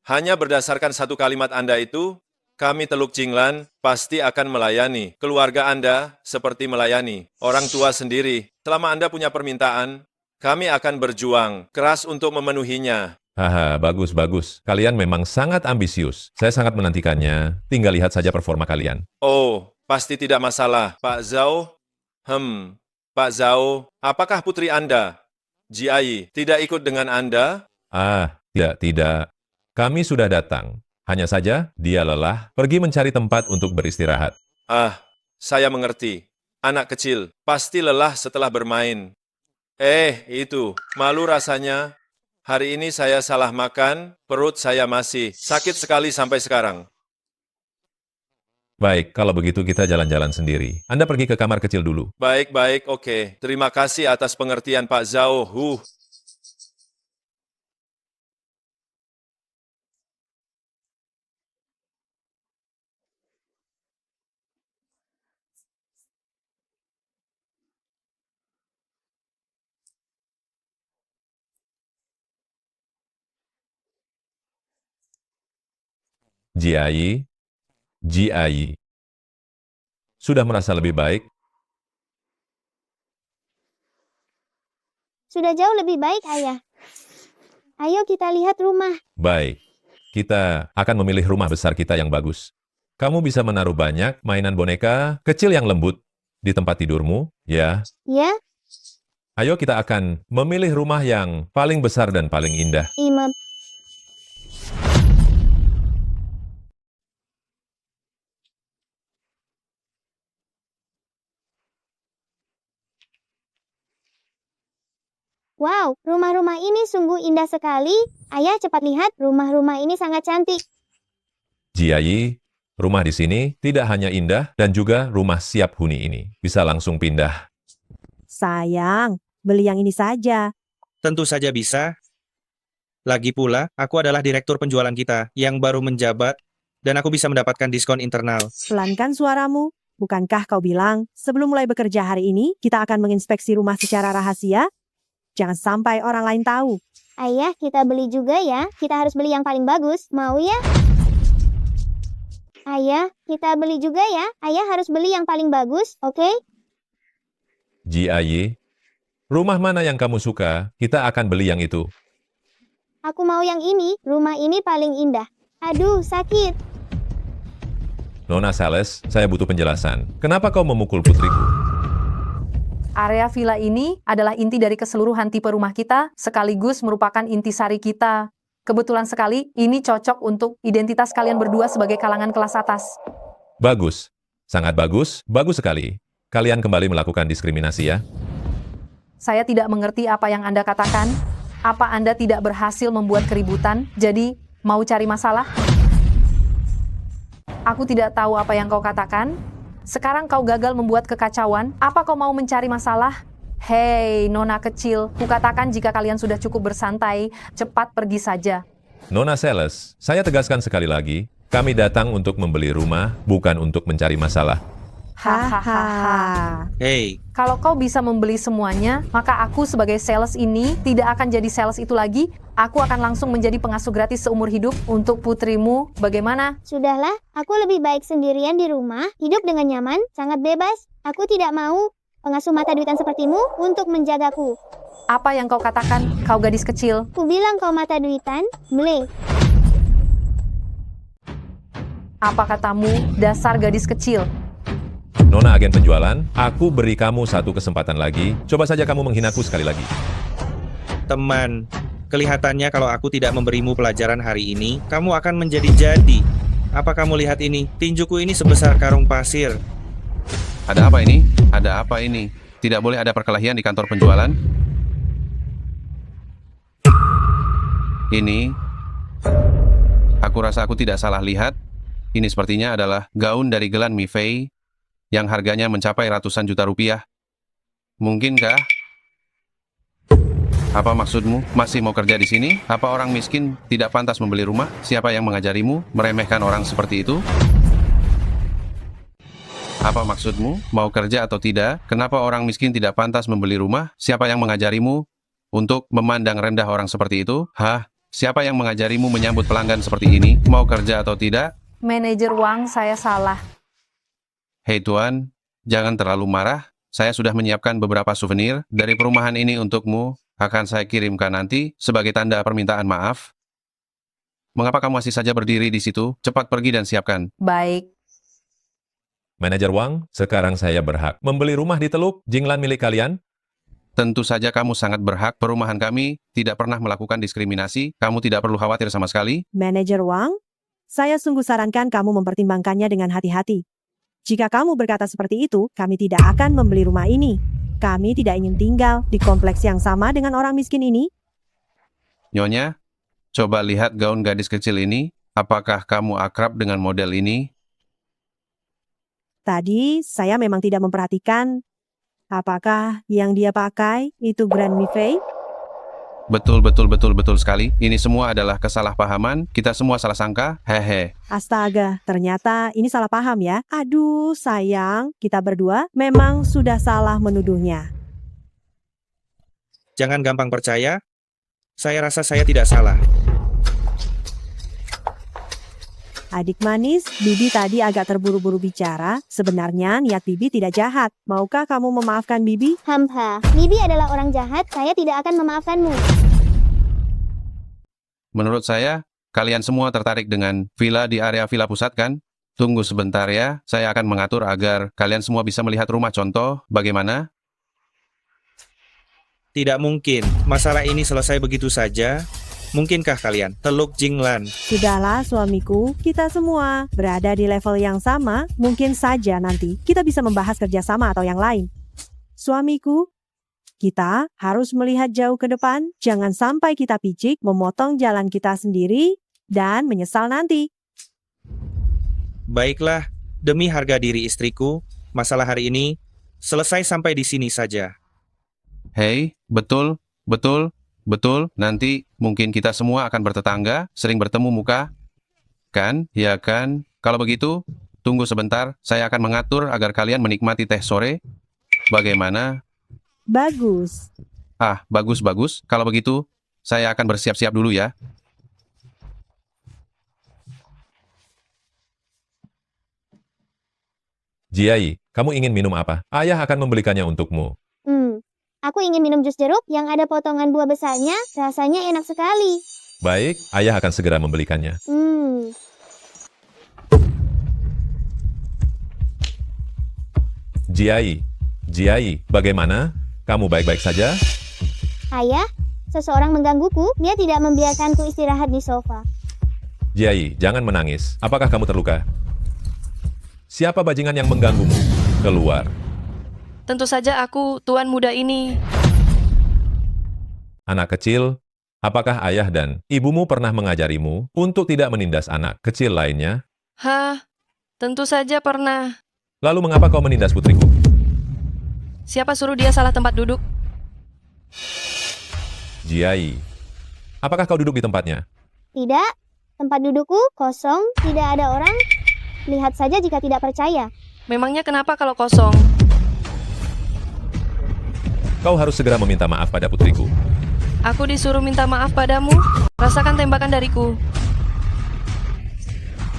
Hanya berdasarkan satu kalimat Anda itu, kami Teluk Jinglan pasti akan melayani keluarga Anda seperti melayani orang tua sendiri. Selama Anda punya permintaan, kami akan berjuang keras untuk memenuhinya. Haha, bagus. Kalian memang sangat ambisius. Saya sangat menantikannya. Tinggal lihat saja performa kalian. Oh, pasti tidak masalah, Pak Zhao. Pak Zhao, apakah putri Anda, GI, tidak ikut dengan Anda? Tidak. Kami sudah datang. Hanya saja, dia lelah, pergi mencari tempat untuk beristirahat. Saya mengerti. Anak kecil, pasti lelah setelah bermain. Itu, malu rasanya. Hari ini saya salah makan, perut saya masih sakit sekali sampai sekarang. Baik, kalau begitu kita jalan-jalan sendiri. Anda pergi ke kamar kecil dulu. Baik, oke. Terima kasih atas pengertian Pak Zhao. GI. Sudah merasa lebih baik? Sudah jauh lebih baik, Ayah. Ayo kita lihat rumah. Baik. Kita akan memilih rumah besar kita yang bagus. Kamu bisa menaruh banyak mainan boneka kecil yang lembut di tempat tidurmu, ya? Ya? Ayo kita akan memilih rumah yang paling besar dan paling indah. Imam. Wow, rumah-rumah ini sungguh indah sekali. Ayah, cepat lihat, rumah-rumah ini sangat cantik. GI, rumah di sini tidak hanya indah dan juga rumah siap huni ini. Bisa langsung pindah. Sayang, beli yang ini saja. Tentu saja bisa. Lagi pula, aku adalah direktur penjualan kita yang baru menjabat, dan aku bisa mendapatkan diskon internal. Pelankan suaramu. Bukankah kau bilang, sebelum mulai bekerja hari ini, kita akan menginspeksi rumah secara rahasia? Jangan sampai orang lain tahu. Ayah, kita beli juga ya. Kita harus beli yang paling bagus. Mau ya? Ayah, kita beli juga ya. Ayah harus beli yang paling bagus, oke? GI, rumah mana yang kamu suka? Kita akan beli yang itu. Aku mau yang ini. Rumah ini paling indah. Aduh, sakit. Nona Sales, saya butuh penjelasan. Kenapa kau memukul putriku? Area villa ini adalah inti dari keseluruhan tipe rumah kita, sekaligus merupakan intisari kita. Kebetulan sekali, ini cocok untuk identitas kalian berdua sebagai kalangan kelas atas. Bagus. Sangat bagus. Bagus sekali. Kalian kembali melakukan diskriminasi ya? Saya tidak mengerti apa yang Anda katakan. Apa Anda tidak berhasil membuat keributan, jadi mau cari masalah? Aku tidak tahu apa yang kau katakan. Sekarang kau gagal membuat kekacauan, apa kau mau mencari masalah? Hei, nona kecil, kukatakan jika kalian sudah cukup bersantai, cepat pergi saja. Nona Sales, saya tegaskan sekali lagi, kami datang untuk membeli rumah, bukan untuk mencari masalah. Hahaha. Hei, Kalau kau bisa membeli semuanya, maka aku sebagai sales ini tidak akan jadi sales itu lagi. Aku akan langsung menjadi pengasuh gratis seumur hidup untuk putrimu. Bagaimana? Sudahlah, aku lebih baik sendirian di rumah, hidup dengan nyaman, sangat bebas. Aku tidak mau pengasuh mata duitan sepertimu untuk menjagaku. Apa yang kau katakan, kau gadis kecil? Ku bilang kau mata duitan, ble. Apa katamu, dasar gadis kecil? Nona agen penjualan, aku beri kamu satu kesempatan lagi. Coba saja kamu menghinaku sekali lagi. teman. Kelihatannya kalau aku tidak memberimu pelajaran hari ini, kamu akan menjadi jadi. Apa kamu lihat ini? Tinjuku ini sebesar karung pasir. Ada apa ini? Ada apa ini? Tidak boleh ada perkelahian di kantor penjualan. Ini, aku rasa aku tidak salah lihat. Ini sepertinya adalah gaun dari Glenn Mifei yang harganya mencapai ratusan juta rupiah. Mungkinkah? Apa maksudmu? Masih mau kerja di sini? Apa orang miskin tidak pantas membeli rumah? Siapa yang mengajarimu meremehkan orang seperti itu? Apa maksudmu? Mau kerja atau tidak? Kenapa orang miskin tidak pantas membeli rumah? Siapa yang mengajarimu untuk memandang rendah orang seperti itu? Hah? Siapa yang mengajarimu menyambut pelanggan seperti ini? Mau kerja atau tidak? Manajer Wang, saya salah. Hei Tuan, jangan terlalu marah. Saya sudah menyiapkan beberapa souvenir dari perumahan ini untukmu. Akan saya kirimkan nanti sebagai tanda permintaan maaf. Mengapa kamu masih saja berdiri di situ? Cepat pergi dan siapkan. Baik. Manajer Wang, sekarang saya berhak membeli rumah di Teluk Jinglan milik kalian? Tentu saja kamu sangat berhak. Perumahan kami tidak pernah melakukan diskriminasi. Kamu tidak perlu khawatir sama sekali. Manajer Wang, saya sungguh sarankan kamu mempertimbangkannya dengan hati-hati. Jika kamu berkata seperti itu, kami tidak akan membeli rumah ini. Kami tidak ingin tinggal di kompleks yang sama dengan orang miskin ini. Nyonya, coba lihat gaun gadis kecil ini. Apakah kamu akrab dengan model ini? Tadi saya memang tidak memperhatikan. Apakah yang dia pakai itu Grand Mifei? Betul sekali. Ini semua adalah kesalahpahaman. Kita semua salah sangka. Hehe. Astaga, ternyata ini salah paham ya. Aduh, sayang, kita berdua memang sudah salah menuduhnya. Jangan gampang percaya. Saya rasa saya tidak salah. Adik manis, Bibi tadi agak terburu-buru bicara. Sebenarnya niat Bibi tidak jahat. Maukah kamu memaafkan Bibi? Hamha, Bibi adalah orang jahat, saya tidak akan memaafkanmu. Menurut saya, kalian semua tertarik dengan villa di area villa pusat kan? Tunggu sebentar ya, saya akan mengatur agar kalian semua bisa melihat rumah contoh. Bagaimana? Tidak mungkin. Masalah ini selesai begitu saja. Mungkinkah kalian? Teluk Jinglan. Sudahlah suamiku, kita semua berada di level yang sama. Mungkin saja nanti kita bisa membahas kerjasama atau yang lain. Suamiku, kita harus melihat jauh ke depan. Jangan sampai kita picik, memotong jalan kita sendiri, dan menyesal nanti. Baiklah, demi harga diri istriku, masalah hari ini selesai sampai di sini saja. Hei, betul. Nanti mungkin kita semua akan bertetangga, sering bertemu muka. Kan? Ya kan? Kalau begitu, tunggu sebentar. Saya akan mengatur agar kalian menikmati teh sore. Bagaimana? Bagus. Bagus. Kalau begitu, saya akan bersiap-siap dulu ya. Jiai, kamu ingin minum apa? Ayah akan membelikannya untukmu. Aku ingin minum jus jeruk yang ada potongan buah besarnya, rasanya enak sekali. Baik, ayah akan segera membelikannya. Jiai, bagaimana? Kamu baik-baik saja? Ayah, seseorang menggangguku, dia tidak membiarkanku istirahat di sofa. Jiai, jangan menangis. Apakah kamu terluka? Siapa bajingan yang mengganggumu? Keluar. Tentu saja aku, tuan muda ini. Anak kecil, apakah ayah dan ibumu pernah mengajarimu untuk tidak menindas anak kecil lainnya? Hah, tentu saja pernah. Lalu mengapa kau menindas putriku? Siapa suruh dia salah tempat duduk? Jiai, apakah kau duduk di tempatnya? Tidak, tempat dudukku kosong, tidak ada orang. Lihat saja jika tidak percaya. Memangnya kenapa kalau kosong? Kau harus segera meminta maaf pada putriku. Aku disuruh minta maaf padamu? Rasakan tembakan dariku.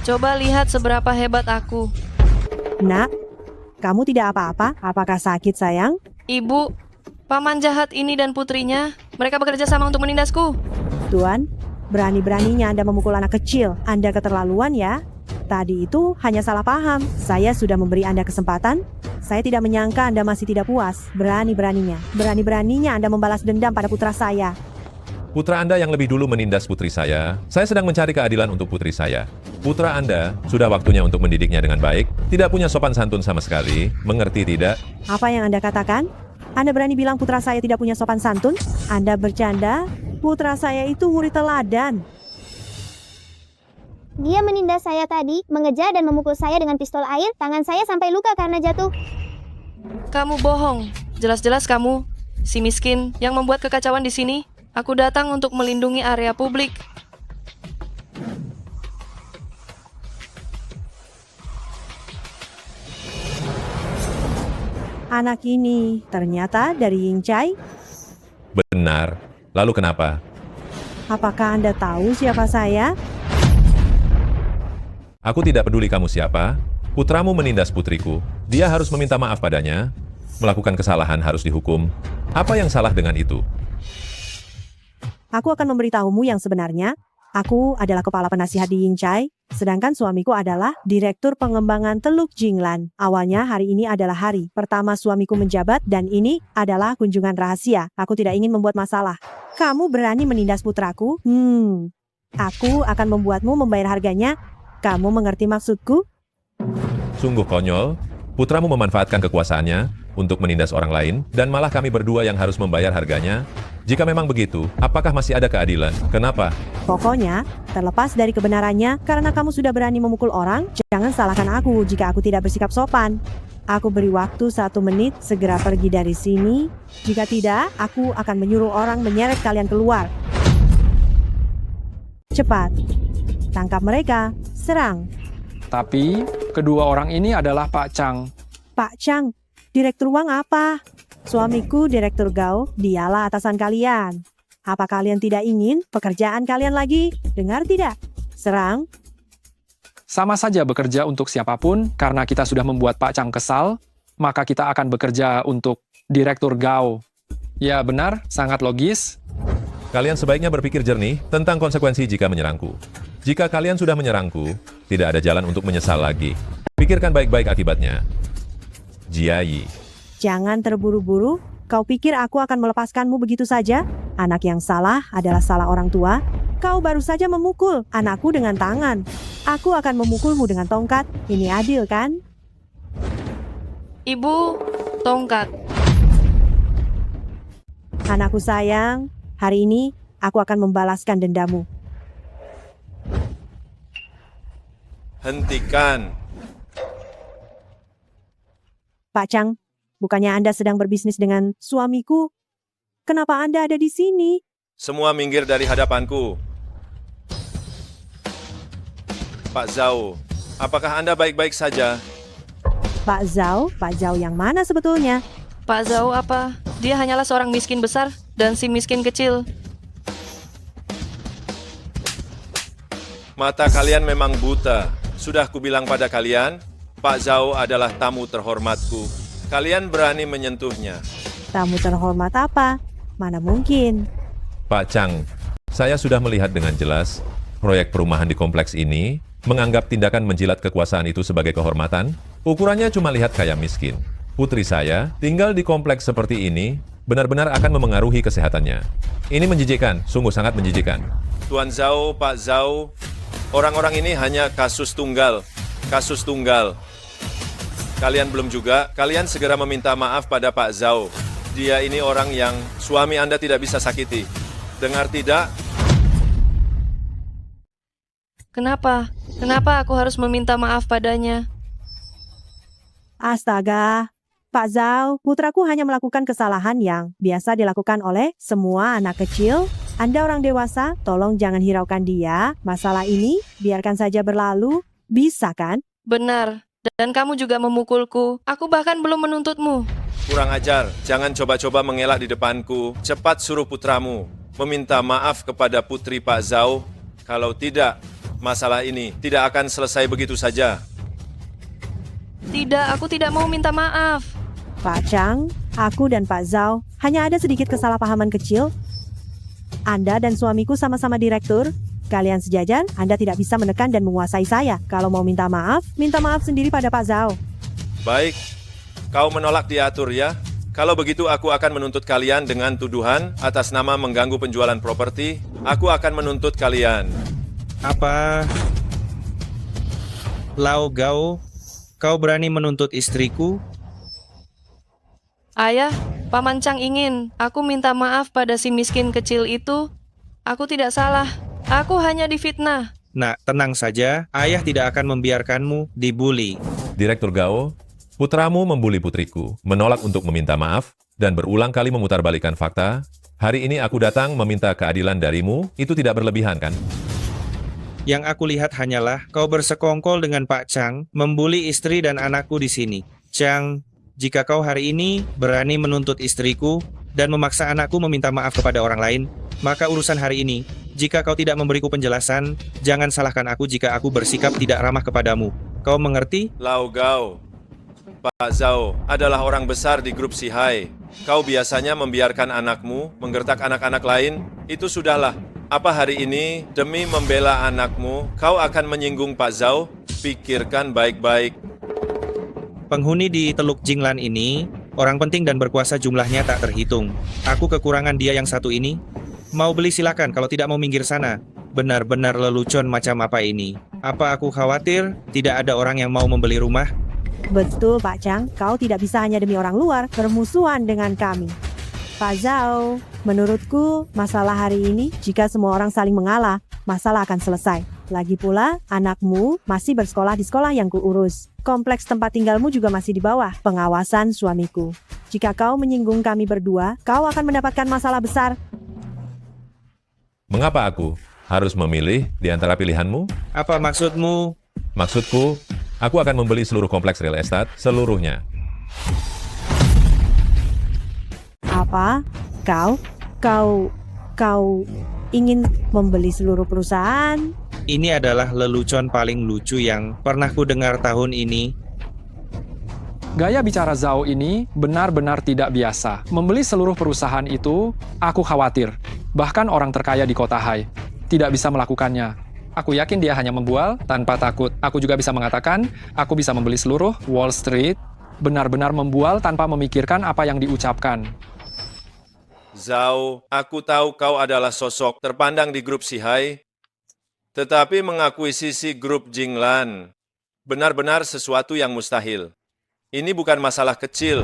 Coba lihat seberapa hebat aku. Nak, kamu tidak apa-apa? Apakah sakit, sayang? Ibu, paman jahat ini dan putrinya, mereka bekerja sama untuk menindasku. Tuan, berani-beraninya Anda memukul anak kecil. Anda keterlaluan ya. Tadi itu hanya salah paham. Saya sudah memberi Anda kesempatan. Saya tidak menyangka Anda masih tidak puas. Berani-beraninya Anda membalas dendam pada putra saya. Putra Anda yang lebih dulu menindas putri saya sedang mencari keadilan untuk putri saya. Putra Anda sudah waktunya untuk mendidiknya dengan baik, tidak punya sopan santun sama sekali, mengerti tidak? Apa yang Anda katakan? Anda berani bilang putra saya tidak punya sopan santun? Anda bercanda? Putra saya itu murid teladan. Dia menindas saya tadi, mengejar dan memukul saya dengan pistol air, tangan saya sampai luka karena jatuh. Kamu bohong. Jelas-jelas kamu, si miskin yang membuat kekacauan di sini. Aku datang untuk melindungi area publik. Anak ini ternyata dari Ying Chai. Benar. Lalu kenapa? Apakah Anda tahu siapa saya? Aku tidak peduli kamu siapa. Putramu menindas putriku. Dia harus meminta maaf padanya. Melakukan kesalahan harus dihukum. Apa yang salah dengan itu? Aku akan memberitahumu yang sebenarnya. Aku adalah kepala penasihat di Ying Chai, sedangkan suamiku adalah direktur pengembangan Teluk Jinglan. Awalnya hari ini adalah hari pertama suamiku menjabat dan ini adalah kunjungan rahasia. Aku tidak ingin membuat masalah. Kamu berani menindas putraku? Aku akan membuatmu membayar harganya. Kamu mengerti maksudku? Sungguh konyol. Putramu memanfaatkan kekuasaannya untuk menindas orang lain, dan malah kami berdua yang harus membayar harganya. Jika memang begitu, apakah masih ada keadilan? Kenapa? Pokoknya, terlepas dari kebenarannya, karena kamu sudah berani memukul orang, jangan salahkan aku jika aku tidak bersikap sopan. Aku beri waktu 1 menit, segera pergi dari sini. Jika tidak, aku akan menyuruh orang menyeret kalian keluar. Cepat, tangkap mereka, serang. Tapi, kedua orang ini adalah Pak Chang. Pak Chang, direktur uang apa? Suamiku direktur Gao, dialah atasan kalian. Apa kalian tidak ingin pekerjaan kalian lagi? Dengar tidak? Serang. Sama saja bekerja untuk siapapun, karena kita sudah membuat Pak Chang kesal, maka kita akan bekerja untuk direktur Gao. Ya benar, sangat logis. Kalian sebaiknya berpikir jernih tentang konsekuensi jika menyerangku. Jika kalian sudah menyerangku, tidak ada jalan untuk menyesal lagi. Pikirkan baik-baik akibatnya. Jiayi. Jangan terburu-buru. Kau pikir aku akan melepaskanmu begitu saja? Anak yang salah adalah salah orang tua. Kau baru saja memukul anakku dengan tangan. Aku akan memukulmu dengan tongkat. Ini adil, kan? Ibu, tongkat. Anakku sayang, hari ini aku akan membalaskan dendamu. Hentikan. Pak Chang, bukannya Anda sedang berbisnis dengan suamiku? Kenapa Anda ada di sini? Semua minggir dari hadapanku. Pak Zhao, apakah Anda baik-baik saja? Pak Zhao yang mana sebetulnya? Pak Zhao apa? Dia hanyalah seorang miskin besar dan si miskin kecil. Mata kalian memang buta. Sudah kubilang pada kalian, Pak Zhao adalah tamu terhormatku. Kalian berani menyentuhnya. Tamu terhormat apa? Mana mungkin? Pak Chang, saya sudah melihat dengan jelas proyek perumahan di kompleks ini menganggap tindakan menjilat kekuasaan itu sebagai kehormatan. Ukurannya cuma lihat kayak miskin. Putri saya tinggal di kompleks seperti ini benar-benar akan memengaruhi kesehatannya. Ini menjijikan, sungguh sangat menjijikan. Tuan Zhao, Pak Zhao, orang-orang ini hanya kasus tunggal. Kasus tunggal. Kalian belum juga, kalian segera meminta maaf pada Pak Zhao. Dia ini orang yang suami Anda tidak bisa sakiti. Dengar tidak? Kenapa? Kenapa aku harus meminta maaf padanya? Astaga, Pak Zhao, putraku hanya melakukan kesalahan yang biasa dilakukan oleh semua anak kecil. Anda orang dewasa, tolong jangan hiraukan dia. Masalah ini, biarkan saja berlalu. Bisa kan? Benar. Dan kamu juga memukulku. Aku bahkan belum menuntutmu. Kurang ajar, jangan coba-coba mengelak di depanku. Cepat suruh putramu meminta maaf kepada putri Pak Zhao. Kalau tidak, masalah ini tidak akan selesai begitu saja. Tidak, aku tidak mau minta maaf. Pak Chang, aku dan Pak Zhao hanya ada sedikit kesalahpahaman kecil. Anda dan suamiku sama-sama direktur. Kalian sejajar, Anda tidak bisa menekan dan menguasai saya. Kalau mau minta maaf sendiri pada Pak Zhao. Baik, kau menolak diatur ya? Kalau begitu aku akan menuntut kalian dengan tuduhan atas nama mengganggu penjualan properti. Aku akan menuntut kalian. Apa? Lao Gao, kau berani menuntut istriku? Ayah, Paman Chang ingin aku minta maaf pada si miskin kecil itu. Aku tidak salah. Aku hanya difitnah. Nak, tenang saja. Ayah tidak akan membiarkanmu dibully. Direktur Gao, putramu membuli putriku, menolak untuk meminta maaf, dan berulang kali memutarbalikkan fakta. Hari ini aku datang meminta keadilan darimu, itu tidak berlebihan kan? Yang aku lihat hanyalah kau bersekongkol dengan Pak Chang, membuli istri dan anakku di sini. Chang, jika kau hari ini berani menuntut istriku dan memaksa anakku meminta maaf kepada orang lain, maka urusan hari ini, jika kau tidak memberiku penjelasan, jangan salahkan aku jika aku bersikap tidak ramah kepadamu. Kau mengerti? Lao Gao, Pak Zhao adalah orang besar di grup Sihai. Kau biasanya membiarkan anakmu menggertak anak-anak lain, itu sudahlah. Apa hari ini, demi membela anakmu, kau akan menyinggung Pak Zhao? Pikirkan baik-baik. Penghuni di Teluk Jinglan ini, orang penting dan berkuasa jumlahnya tak terhitung. Aku kekurangan dia yang satu ini. Mau beli silakan, kalau tidak mau minggir sana. Benar-benar lelucon macam apa ini? Apa aku khawatir tidak ada orang yang mau membeli rumah? Betul Pak Chang, kau tidak bisa hanya demi orang luar bermusuhan dengan kami. Pak Zhao, menurutku masalah hari ini jika semua orang saling mengalah, masalah akan selesai. Lagi pula, anakmu masih bersekolah di sekolah yang kuurus. Kompleks tempat tinggalmu juga masih di bawah pengawasan suamiku. Jika kau menyinggung kami berdua, kau akan mendapatkan masalah besar. Mengapa aku harus memilih di antara pilihanmu? Apa maksudmu? Maksudku, aku akan membeli seluruh kompleks real estate, seluruhnya. Apa? Kau ingin membeli seluruh perusahaan? Ini adalah lelucon paling lucu yang pernah ku dengar tahun ini. Gaya bicara Zhao ini benar-benar tidak biasa. Membeli seluruh perusahaan itu, aku khawatir. Bahkan orang terkaya di kota Hai tidak bisa melakukannya. Aku yakin dia hanya membual tanpa takut. Aku juga bisa mengatakan, aku bisa membeli seluruh Wall Street, benar-benar membual tanpa memikirkan apa yang diucapkan. Zhao, aku tahu kau adalah sosok terpandang di grup Sihai, tetapi mengakuisisi grup Jinglan benar-benar sesuatu yang mustahil. Ini bukan masalah kecil.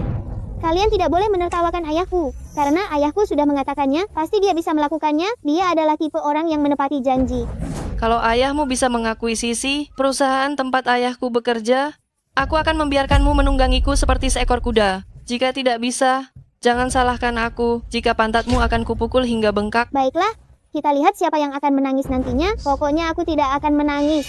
Kalian tidak boleh menertawakan ayahku, karena ayahku sudah mengatakannya, pasti dia bisa melakukannya, dia adalah tipe orang yang menepati janji. Kalau ayahmu bisa mengakuisisi perusahaan tempat ayahku bekerja, aku akan membiarkanmu menunggangiku seperti seekor kuda. Jika tidak bisa, jangan salahkan aku jika pantatmu akan kupukul hingga bengkak. Baiklah, kita lihat siapa yang akan menangis nantinya, pokoknya aku tidak akan menangis.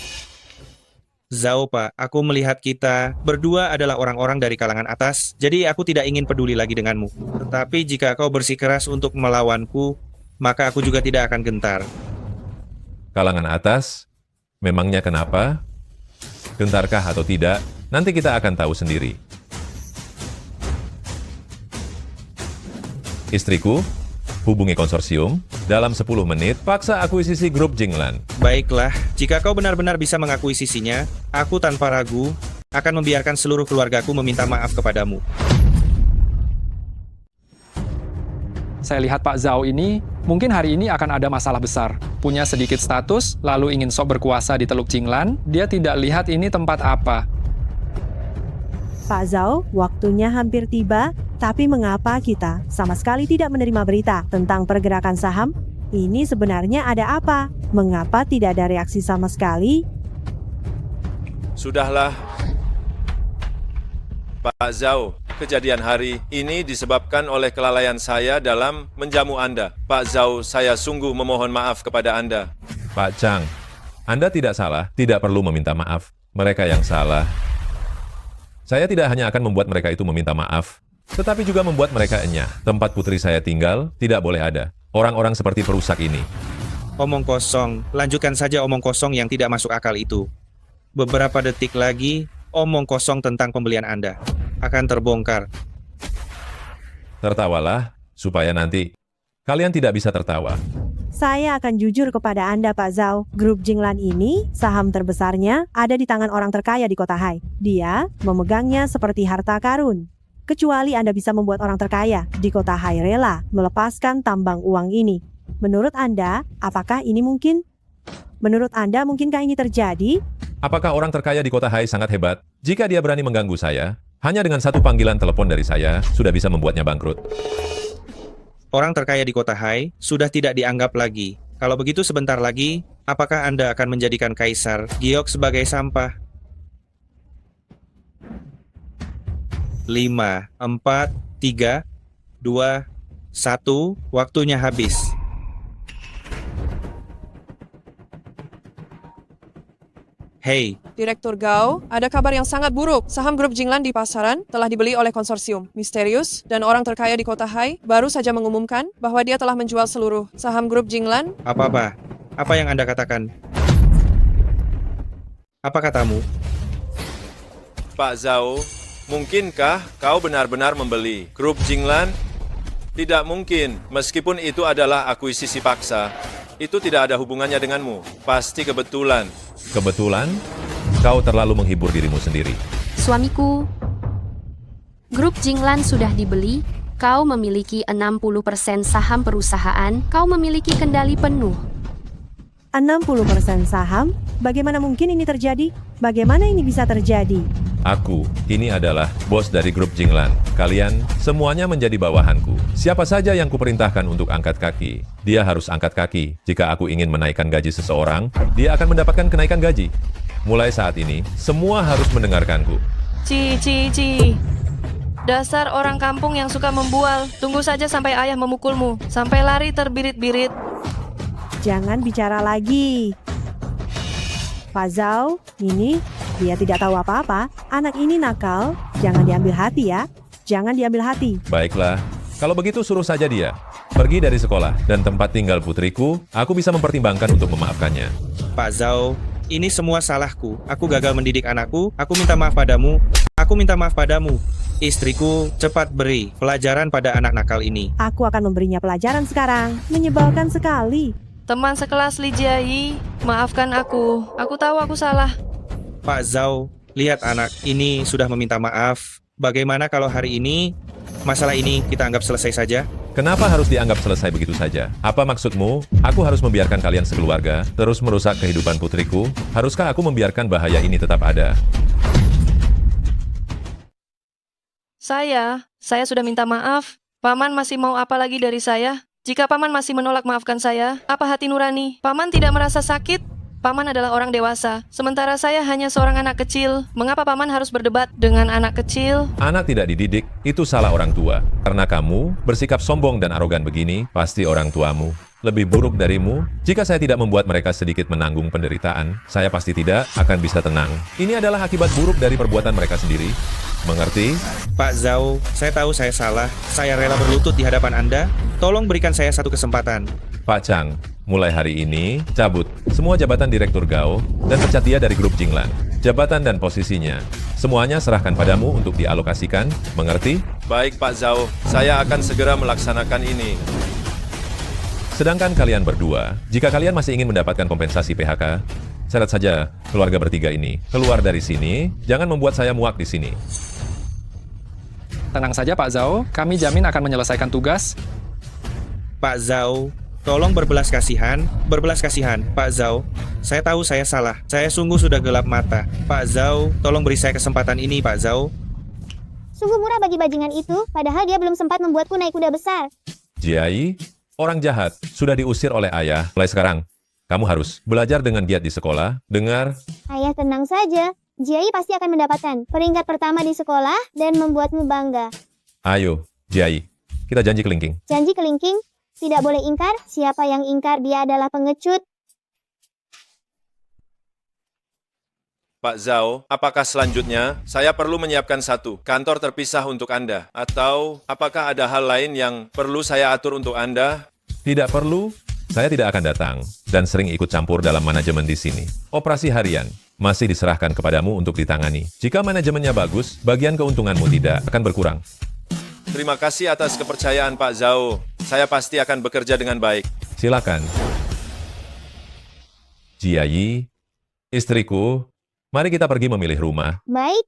Zhao Pak, aku melihat kita berdua adalah orang-orang dari kalangan atas, jadi aku tidak ingin peduli lagi denganmu. Tetapi jika kau bersikeras untuk melawanku, maka aku juga tidak akan gentar. Kalangan atas? Memangnya kenapa? Gentarkah atau tidak? Nanti kita akan tahu sendiri. Istriku, hubungi konsorsium, dalam 10 menit, paksa akuisisi grup Jinglan. Baiklah, jika kau benar-benar bisa mengakuisisinya, aku tanpa ragu akan membiarkan seluruh keluargaku meminta maaf kepadamu. Saya lihat Pak Zhao ini, mungkin hari ini akan ada masalah besar. Punya sedikit status, lalu ingin sok berkuasa di Teluk Jinglan, dia tidak lihat ini tempat apa. Pak Zhao, waktunya hampir tiba, tapi mengapa kita sama sekali tidak menerima berita tentang pergerakan saham? Ini sebenarnya ada apa? Mengapa tidak ada reaksi sama sekali? Sudahlah, Pak Zhao. Kejadian hari ini disebabkan oleh kelalaian saya dalam menjamu Anda. Pak Zhao, saya sungguh memohon maaf kepada Anda. Pak Chang, Anda tidak salah, tidak perlu meminta maaf. Mereka yang salah. Saya tidak hanya akan membuat mereka itu meminta maaf, tetapi juga membuat mereka enyah. Tempat putri saya tinggal tidak boleh ada orang-orang seperti perusak ini. Omong kosong, lanjutkan saja omong kosong yang tidak masuk akal itu. Beberapa detik lagi, omong kosong tentang pembelian Anda akan terbongkar. Tertawalah, supaya nanti kalian tidak bisa tertawa. Saya akan jujur kepada Anda Pak Zhao, grup Jinglan ini, saham terbesarnya ada di tangan orang terkaya di kota Hai. Dia memegangnya seperti harta karun. kecuali Anda bisa membuat orang terkaya di kota Hai rela melepaskan tambang uang ini. Menurut Anda, apakah ini mungkin? Menurut Anda, mungkinkah ini terjadi? Apakah orang terkaya di kota Hai sangat hebat? Jika dia berani mengganggu saya, hanya dengan satu panggilan telepon dari saya, sudah bisa membuatnya bangkrut. Orang terkaya di kota Hai sudah tidak dianggap lagi. Kalau begitu sebentar lagi, apakah Anda akan menjadikan Kaisar Giok sebagai sampah? 5, 4, 3, 2, 1, waktunya habis. Hei, Direktur Gao, ada kabar yang sangat buruk. Saham grup Jinglan di pasaran telah dibeli oleh konsorsium misterius dan orang terkaya di kota Hai baru saja mengumumkan bahwa dia telah menjual seluruh saham grup Jinglan. apa-apa? Apa yang Anda katakan? Apa katamu? Pak Zhao, mungkinkah kau benar-benar membeli grup Jinglan? Tidak mungkin, meskipun itu adalah akuisisi paksa. Itu tidak ada hubungannya denganmu. Pasti kebetulan. Kebetulan, kau terlalu menghibur dirimu sendiri. Suamiku, grup Jinglan sudah dibeli, kau memiliki 60% saham perusahaan, kau memiliki kendali penuh. 60% saham? Bagaimana mungkin ini terjadi? Bagaimana ini bisa terjadi? Aku, ini adalah bos dari grup Jinglan. Kalian semuanya menjadi bawahanku. Siapa saja yang kuperintahkan untuk angkat kaki, dia harus angkat kaki. Jika aku ingin menaikkan gaji seseorang, dia akan mendapatkan kenaikan gaji. Mulai saat ini, semua harus mendengarkanku. Ci. Dasar orang kampung yang suka membual. Tunggu saja sampai ayah memukulmu. Sampai lari terbirit-birit. Jangan bicara lagi. Pak Zhao, ini dia tidak tahu apa-apa. Anak ini nakal. Jangan diambil hati ya. Jangan diambil hati. Baiklah, kalau begitu suruh saja dia pergi dari sekolah dan tempat tinggal putriku. Aku bisa mempertimbangkan untuk memaafkannya. Pak Zhao, ini semua salahku. Aku gagal mendidik anakku. Aku minta maaf padamu. Aku minta maaf padamu. Istriku, cepat beri pelajaran pada anak nakal ini. Aku akan memberinya pelajaran sekarang. Menyebalkan sekali. Teman sekelas Li Jiayi, maafkan aku. Aku tahu aku salah. Pak Zhao, lihat anak ini sudah meminta maaf. Bagaimana kalau hari ini, masalah ini kita anggap selesai saja? Kenapa harus dianggap selesai begitu saja? Apa maksudmu? Aku harus membiarkan kalian sekeluarga terus merusak kehidupan putriku? Haruskah aku membiarkan bahaya ini tetap ada? Saya sudah minta maaf. Paman masih mau apa lagi dari saya? Jika Paman masih menolak maafkan saya, apa hati nurani? Paman tidak merasa sakit? Paman adalah orang dewasa, sementara saya hanya seorang anak kecil. Mengapa Paman harus berdebat dengan anak kecil? Anak tidak dididik, itu salah orang tua. Karena kamu bersikap sombong dan arogan begini, pasti orang tuamu lebih buruk darimu. Jika saya tidak membuat mereka sedikit menanggung penderitaan, saya pasti tidak akan bisa tenang. Ini adalah akibat buruk dari perbuatan mereka sendiri. Mengerti? Pak Zhao, saya tahu saya salah. Saya rela berlutut di hadapan Anda. Tolong berikan saya satu kesempatan. Pak Chang, mulai hari ini, cabut semua jabatan Direktur Gao dan pecat dia dari grup Jinglan. Jabatan dan posisinya, semuanya serahkan padamu untuk dialokasikan. Mengerti? Baik Pak Zhao, saya akan segera melaksanakan ini. Sedangkan kalian berdua, jika kalian masih ingin mendapatkan kompensasi PHK, syarat saja keluarga bertiga ini keluar dari sini. Jangan membuat saya muak di sini. Tenang saja Pak Zhao, kami jamin akan menyelesaikan tugas. Pak Zhao, tolong berbelas kasihan. Berbelas kasihan, Pak Zhao. Saya tahu saya salah. Saya sungguh sudah gelap mata. Pak Zhao, tolong beri saya kesempatan ini, Pak Zhao. Sungguh murah bagi bajingan itu, padahal dia belum sempat membuatku naik kuda besar. Jiayi, orang jahat, sudah diusir oleh ayah. Mulai sekarang, kamu harus belajar dengan giat di sekolah. Dengar? Ayah tenang saja, Jiayi pasti akan mendapatkan peringkat pertama di sekolah dan membuatmu bangga. Ayo, Jiayi, kita janji kelingking. Janji kelingking, tidak boleh ingkar. Siapa yang ingkar dia adalah pengecut. Pak Zhao, apakah selanjutnya saya perlu menyiapkan satu kantor terpisah untuk Anda? Atau apakah ada hal lain yang perlu saya atur untuk Anda? Tidak perlu, saya tidak akan datang dan sering ikut campur dalam manajemen di sini. Operasi harian masih diserahkan kepadamu untuk ditangani. Jika manajemennya bagus, bagian keuntunganmu tidak akan berkurang. Terima kasih atas kepercayaan Pak Zhao. Saya pasti akan bekerja dengan baik. Silakan. Jiayi, istriku, mari kita pergi memilih rumah. Baik,